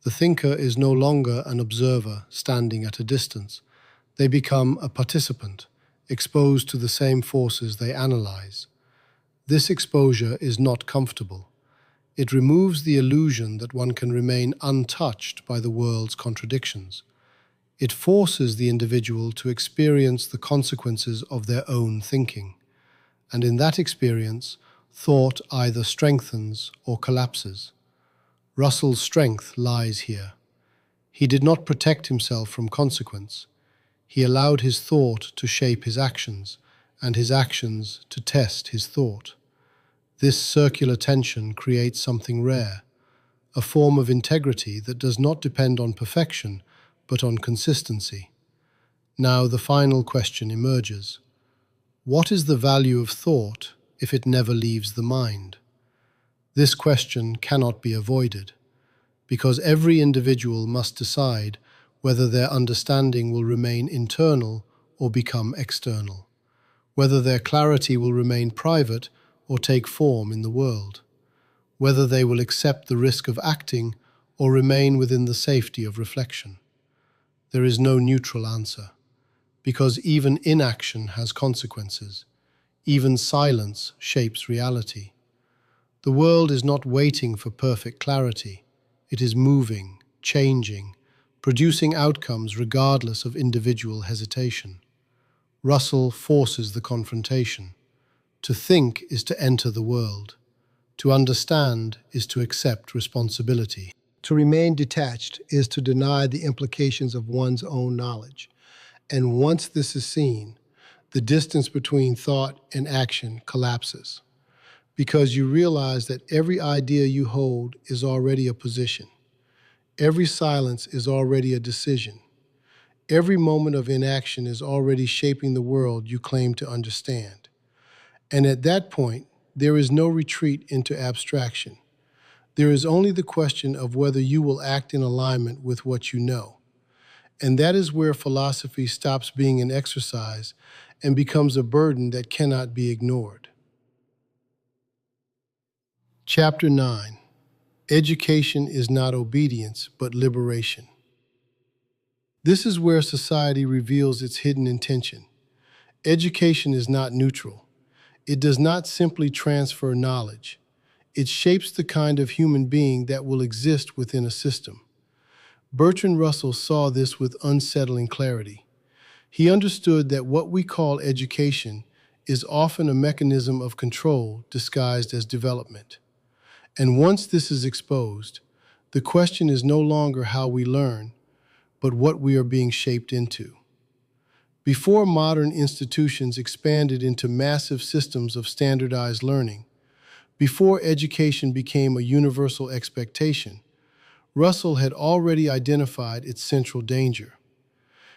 The thinker is no longer an observer standing at a distance. They become a participant, exposed to the same forces they analyze. This exposure is not comfortable. It removes the illusion that one can remain untouched by the world's contradictions. It forces the individual to experience the consequences of their own thinking. And in that experience, thought either strengthens or collapses. Russell's strength lies here. He did not protect himself from consequence. He allowed his thought to shape his actions, and his actions to test his thought. This circular tension creates something rare, a form of integrity that does not depend on perfection, but on consistency. Now the final question emerges. What is the value of thought if it never leaves the mind? This question cannot be avoided, because every individual must decide whether their understanding will remain internal or become external, whether their clarity will remain private or take form in the world, whether they will accept the risk of acting or remain within the safety of reflection. There is no neutral answer, because even inaction has consequences. Even silence shapes reality. The world is not waiting for perfect clarity. It is moving, changing, producing outcomes regardless of individual hesitation. Russell forces the confrontation. To think is to enter the world. To understand is to accept responsibility. To remain detached is to deny the implications of one's own knowledge. And once this is seen, the distance between thought and action collapses, because you realize that every idea you hold is already a position. Every silence is already a decision. Every moment of inaction is already shaping the world you claim to understand. And at that point, there is no retreat into abstraction. There is only the question of whether you will act in alignment with what you know. And that is where philosophy stops being an exercise and becomes a burden that cannot be ignored. Chapter 9. Education is not obedience, but liberation. This is where society reveals its hidden intention. Education is not neutral. It does not simply transfer knowledge. It shapes the kind of human being that will exist within a system. Bertrand Russell saw this with unsettling clarity. He understood that what we call education is often a mechanism of control disguised as development. And once this is exposed, the question is no longer how we learn, but what we are being shaped into. Before modern institutions expanded into massive systems of standardized learning, before education became a universal expectation, Russell had already identified its central danger.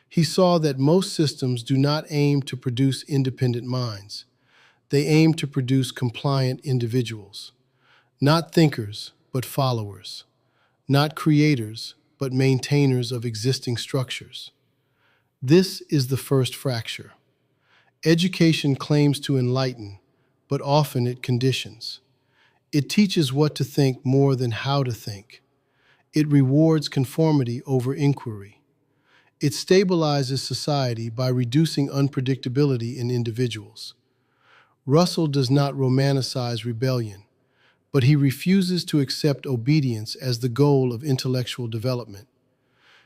He saw that most systems do not aim to produce independent minds. They aim to produce compliant individuals, not thinkers, but followers, not creators, but maintainers of existing structures. This is the first fracture. Education claims to enlighten, but often it conditions. It teaches what to think more than how to think. It rewards conformity over inquiry. It stabilizes society by reducing unpredictability in individuals. Russell does not romanticize rebellion, but he refuses to accept obedience as the goal of intellectual development.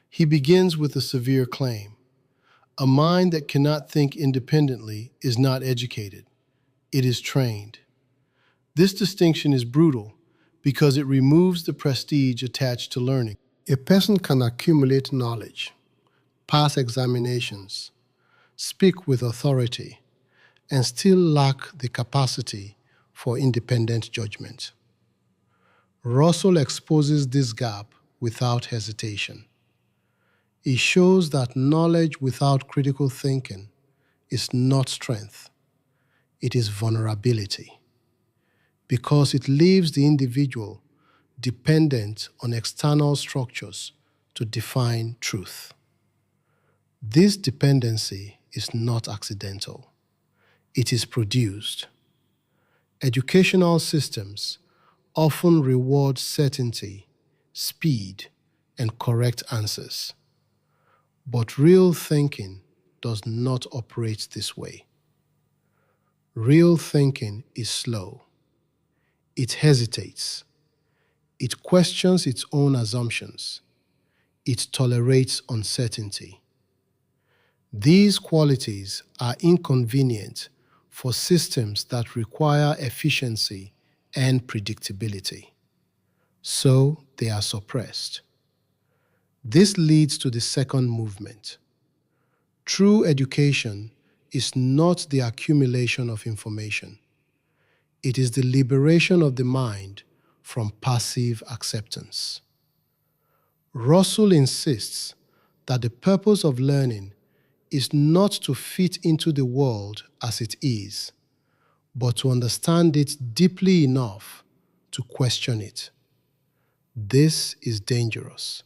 He begins with a severe claim. A mind that cannot think independently is not educated. It is trained. This distinction is brutal because it removes the prestige attached to learning. A person can accumulate knowledge, pass examinations, speak with authority, and still lack the capacity for independent judgment. Russell exposes this gap without hesitation. He shows that knowledge without critical thinking is not strength, it is vulnerability, because it leaves the individual dependent on external structures to define truth. This dependency is not accidental. It is produced. Educational systems often reward certainty, speed, and correct answers. But real thinking does not operate this way. Real thinking is slow. It hesitates. It questions its own assumptions. It tolerates uncertainty. These qualities are inconvenient for systems that require efficiency and predictability. So they are suppressed. This leads to the second movement. True education is not the accumulation of information. It is the liberation of the mind from passive acceptance. Russell insists that the purpose of learning is not to fit into the world as it is, but to understand it deeply enough to question it. This is dangerous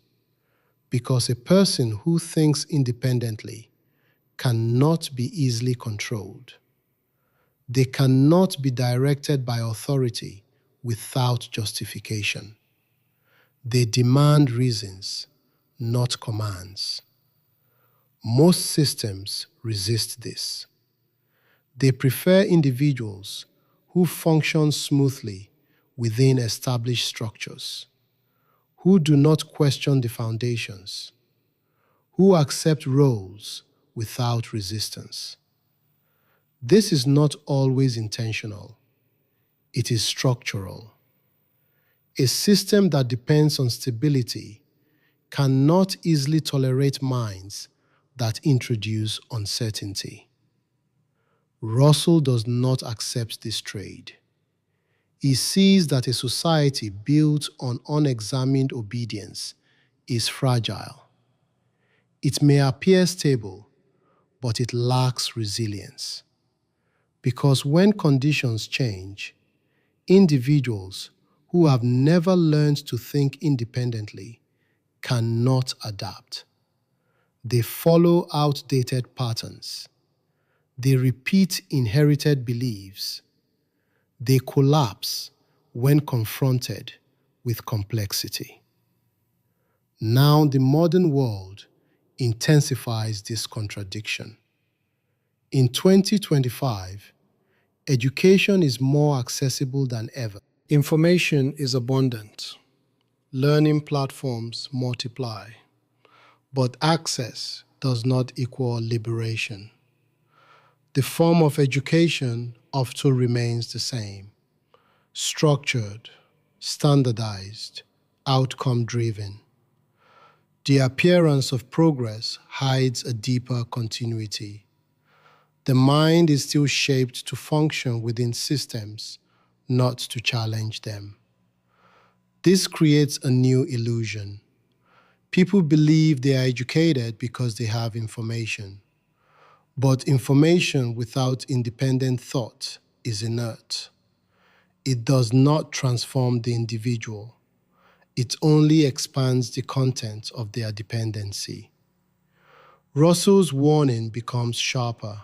because a person who thinks independently cannot be easily controlled. They cannot be directed by authority without justification. They demand reasons, not commands. Most systems resist this. They prefer individuals who function smoothly within established structures, who do not question the foundations, who accept roles without resistance. This is not always intentional. It is structural. A system that depends on stability cannot easily tolerate minds that introduce uncertainty. Russell does not accept this trade. He sees that a society built on unexamined obedience is fragile. It may appear stable, but it lacks resilience. Because when conditions change, individuals who have never learned to think independently cannot adapt. They follow outdated patterns. They repeat inherited beliefs. They collapse when confronted with complexity. Now the modern world intensifies this contradiction. In 2025, education is more accessible than ever. Information is abundant. Learning platforms multiply. But access does not equal liberation. The form of education often remains the same: structured, standardized, outcome-driven. The appearance of progress hides a deeper continuity. The mind is still shaped to function within systems, not to challenge them. This creates a new illusion. People believe they are educated because they have information. But information without independent thought is inert. It does not transform the individual. It only expands the content of their dependency. Russell's warning becomes sharper.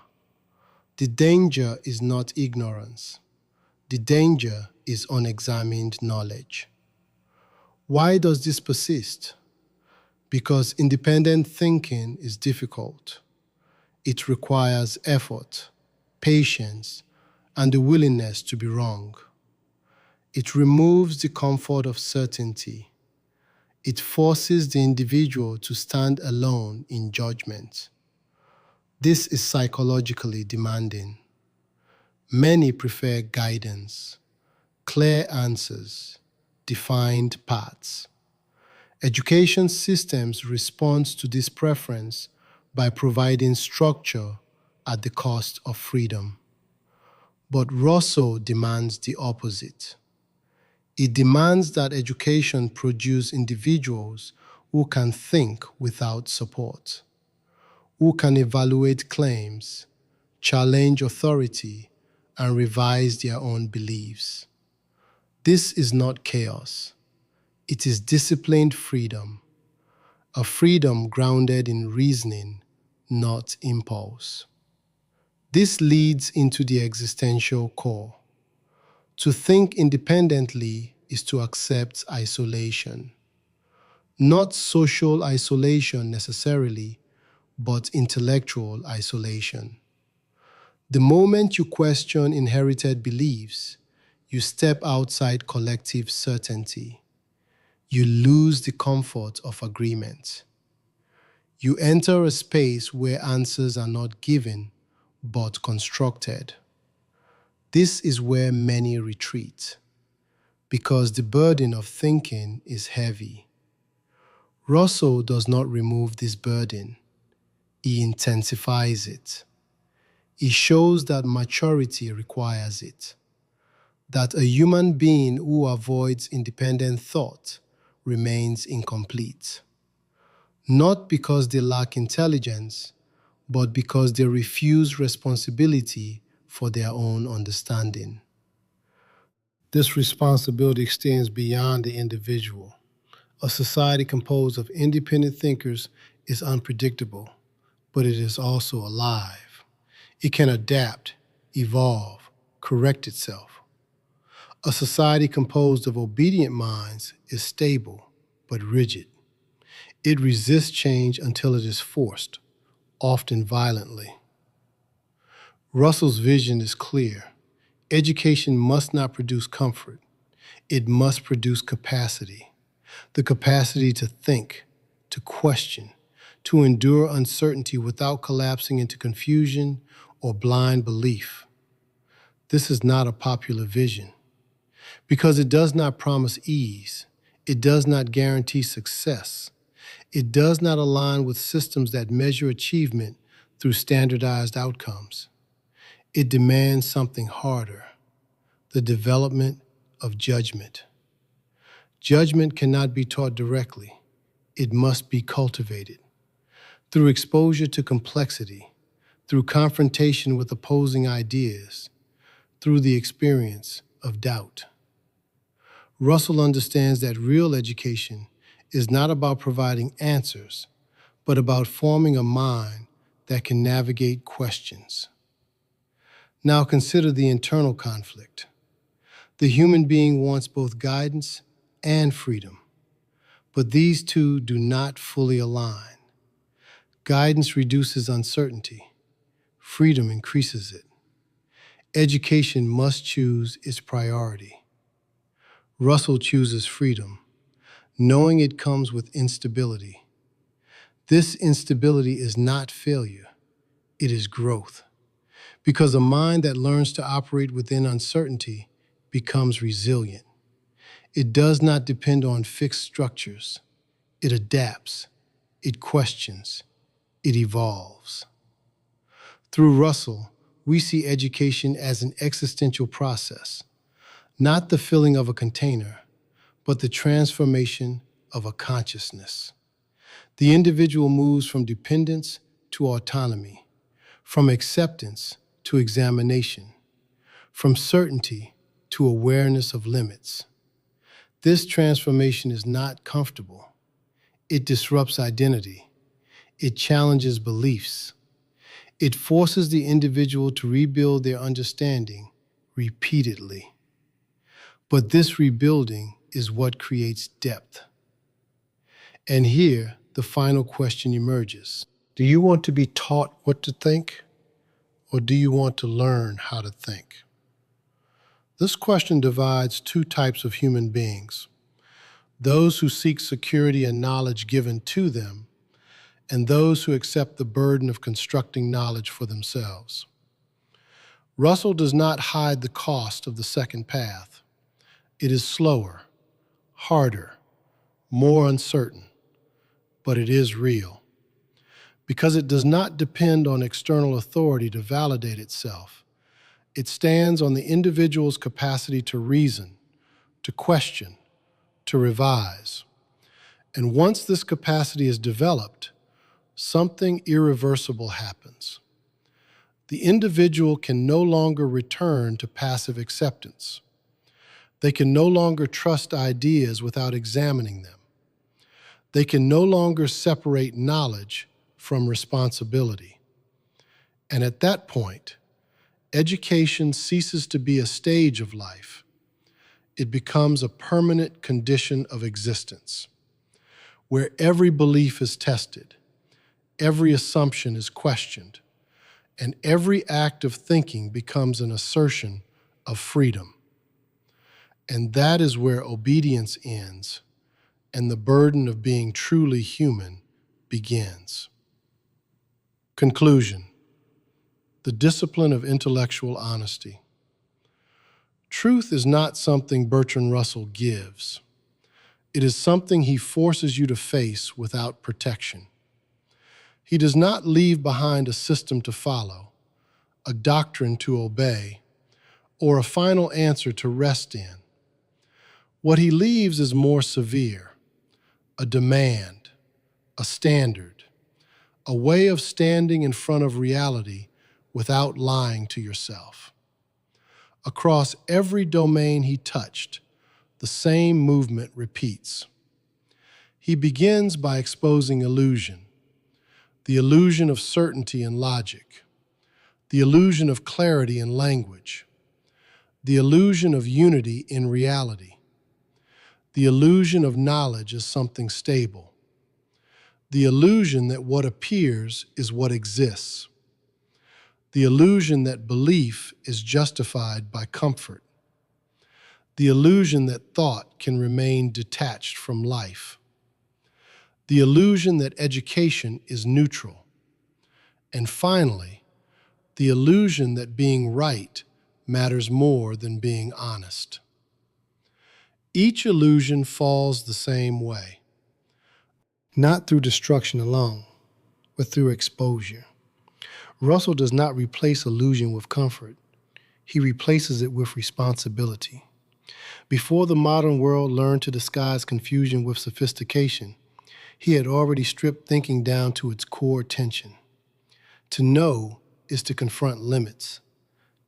The danger is not ignorance. The danger is unexamined knowledge. Why does this persist? Because independent thinking is difficult. It requires effort, patience, and the willingness to be wrong. It removes the comfort of certainty. It forces the individual to stand alone in judgment. This is psychologically demanding. Many prefer guidance, clear answers, defined paths. Education systems respond to this preference by providing structure at the cost of freedom. But Russell demands the opposite. He demands that education produce individuals who can think without support, who can evaluate claims, challenge authority, and revise their own beliefs. This is not chaos. It is disciplined freedom, a freedom grounded in reasoning, not impulse. This leads into the existential core. To think independently is to accept isolation. Not social isolation necessarily, but intellectual isolation. The moment you question inherited beliefs, you step outside collective certainty. You lose the comfort of agreement. You enter a space where answers are not given, but constructed. This is where many retreat, because the burden of thinking is heavy. Russell does not remove this burden. He intensifies it. He shows that maturity requires it, that a human being who avoids independent thought remains incomplete. Not because they lack intelligence, but because they refuse responsibility for their own understanding. This responsibility extends beyond the individual. A society composed of independent thinkers is unpredictable, but it is also alive. It can adapt, evolve, correct itself. A society composed of obedient minds is stable, but rigid. It resists change until it is forced, often violently. Russell's vision is clear. Education must not produce comfort. It must produce capacity. The capacity to think, to question, to endure uncertainty without collapsing into confusion or blind belief. This is not a popular vision because it does not promise ease. It does not guarantee success. It does not align with systems that measure achievement through standardized outcomes. It demands something harder, the development of judgment. Judgment cannot be taught directly. It must be cultivated through exposure to complexity, through confrontation with opposing ideas, through the experience of doubt. Russell understands that real education is not about providing answers, but about forming a mind that can navigate questions. Now consider the internal conflict. The human being wants both guidance and freedom, but these two do not fully align. Guidance reduces uncertainty. Freedom increases it. Education must choose its priority. Russell chooses freedom, knowing it comes with instability. This instability is not failure, it is growth. Because a mind that learns to operate within uncertainty becomes resilient. It does not depend on fixed structures. It adapts, it questions, it evolves. Through Russell, we see education as an existential process, not the filling of a container, but the transformation of a consciousness. The individual moves from dependence to autonomy, from acceptance to examination, from certainty to awareness of limits. This transformation is not comfortable. It disrupts identity. It challenges beliefs. It forces the individual to rebuild their understanding repeatedly. But this rebuilding is what creates depth. And here, the final question emerges. Do you want to be taught what to think, or do you want to learn how to think? This question divides two types of human beings: those who seek security and knowledge given to them, and those who accept the burden of constructing knowledge for themselves. Russell does not hide the cost of the second path. It is slower, harder, more uncertain, but it is real. Because it does not depend on external authority to validate itself. It stands on the individual's capacity to reason, to question, to revise. And once this capacity is developed, something irreversible happens. The individual can no longer return to passive acceptance. They can no longer trust ideas without examining them. They can no longer separate knowledge from responsibility. And at that point, education ceases to be a stage of life. It becomes a permanent condition of existence, where every belief is tested, every assumption is questioned, and every act of thinking becomes an assertion of freedom. And that is where obedience ends and the burden of being truly human begins. Conclusion: the discipline of intellectual honesty. Truth is not something Bertrand Russell gives. It is something he forces you to face without protection. He does not leave behind a system to follow, a doctrine to obey, or a final answer to rest in. What he leaves is more severe: a demand, a standard, a way of standing in front of reality without lying to yourself. Across every domain he touched, the same movement repeats. He begins by exposing illusion, the illusion of certainty and logic, the illusion of clarity in language, the illusion of unity in reality, the illusion of knowledge as something stable, the illusion that what appears is what exists, the illusion that belief is justified by comfort, the illusion that thought can remain detached from life, the illusion that education is neutral, and finally, the illusion that being right matters more than being honest. Each illusion falls the same way, not through destruction alone, but through exposure. Russell does not replace illusion with comfort. He replaces it with responsibility. Before the modern world learned to disguise confusion with sophistication, he had already stripped thinking down to its core tension. To know is to confront limits.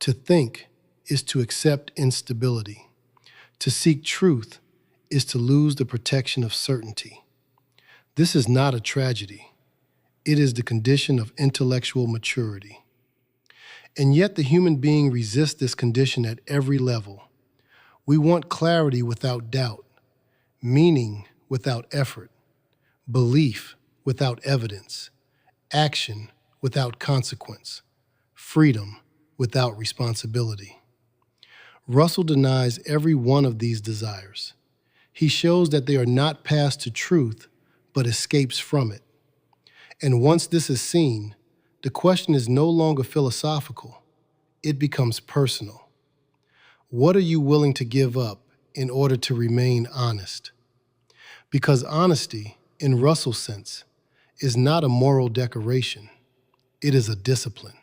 To think is to accept instability. To seek truth is to lose the protection of certainty. This is not a tragedy. It is the condition of intellectual maturity. And yet the human being resists this condition at every level. We want clarity without doubt, meaning without effort, belief without evidence, action without consequence, freedom without responsibility. Russell denies every one of these desires. He shows that they are not paths to truth, but escapes from it. And once this is seen, the question is no longer philosophical. It becomes personal. What are you willing to give up in order to remain honest? Because honesty, in Russell's sense, is not a moral decoration. It is a discipline.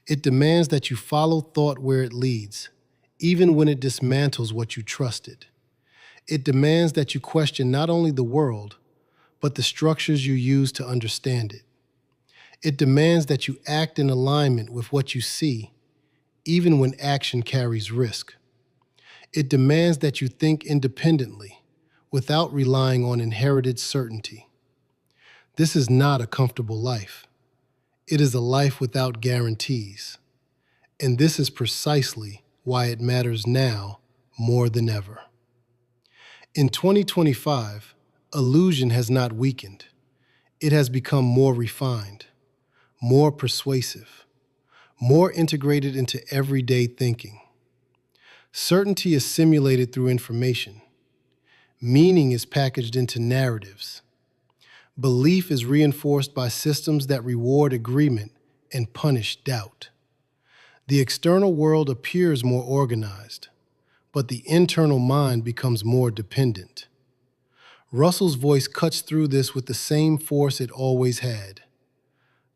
It demands that you follow thought where it leads, even when it dismantles what you trusted. It demands that you question not only the world, but the structures you use to understand it. It demands that you act in alignment with what you see, even when action carries risk. It demands that you think independently, without relying on inherited certainty. This is not a comfortable life. It is a life without guarantees. And this is precisely why it matters now more than ever. In 2025, illusion has not weakened. It has become more refined, more persuasive, more integrated into everyday thinking. Certainty is simulated through information. Meaning is packaged into narratives. Belief is reinforced by systems that reward agreement and punish doubt. The external world appears more organized, but the internal mind becomes more dependent. Russell's voice cuts through this with the same force it always had.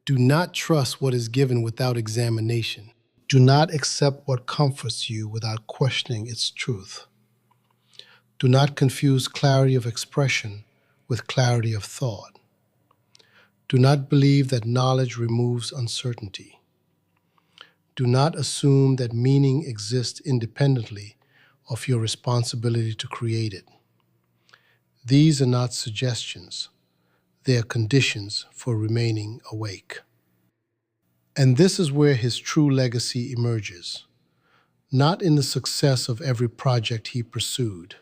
Do not trust what is given without examination. Do not accept what comforts you without questioning its truth. Do not confuse clarity of expression with clarity of thought. Do not believe that knowledge removes uncertainty. Do not assume that meaning exists independently of your responsibility to create it. These are not suggestions. They are conditions for remaining awake. And this is where his true legacy emerges, not in the success of every project he pursued,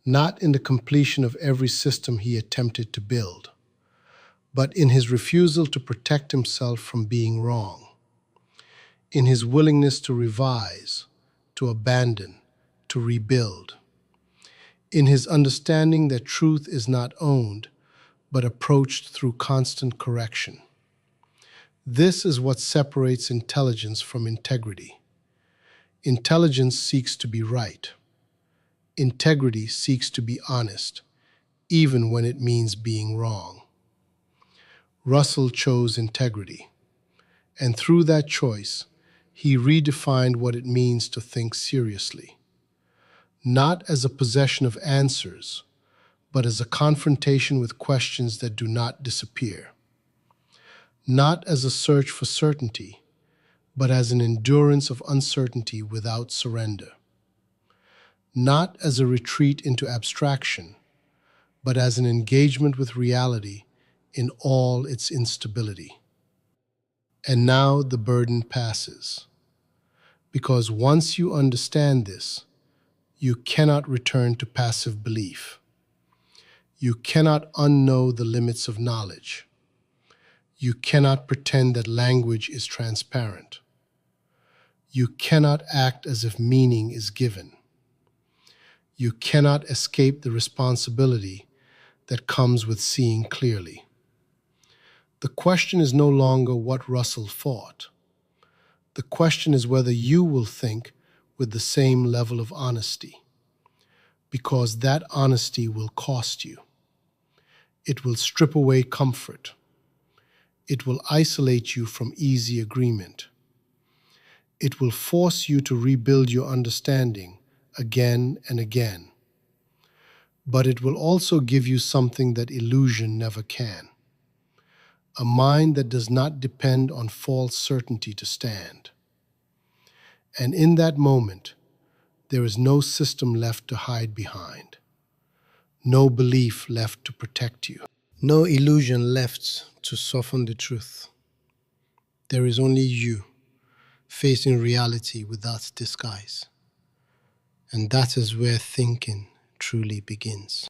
not in the completion of every system he attempted to build, but in his refusal to protect himself from being wrong, in his willingness to revise, to abandon, to rebuild, in his understanding that truth is not owned, but approached through constant correction. This is what separates intelligence from integrity. Intelligence seeks to be right. Integrity seeks to be honest, even when it means being wrong. Russell chose integrity, and through that choice, he redefined what it means to think seriously, not as a possession of answers, but as a confrontation with questions that do not disappear. not as a search for certainty, but as an endurance of uncertainty without surrender, not as a retreat into abstraction, but as an engagement with reality in all its instability. And now the burden passes, because once you understand this, you cannot return to passive belief. You cannot unknow the limits of knowledge. You cannot pretend that language is transparent. You cannot act as if meaning is given. You cannot escape the responsibility that comes with seeing clearly. The question is no longer what Russell thought. The question is whether you will think with the same level of honesty, because that honesty will cost you. It will strip away comfort. It will isolate you from easy agreement. It will force you to rebuild your understanding again and again. But it will also give you something that illusion never can: a mind that does not depend on false certainty to stand. And in that moment, there is no system left to hide behind, no belief left to protect you, no illusion left to soften the truth. There is only you, facing reality without disguise. And that is where thinking truly begins.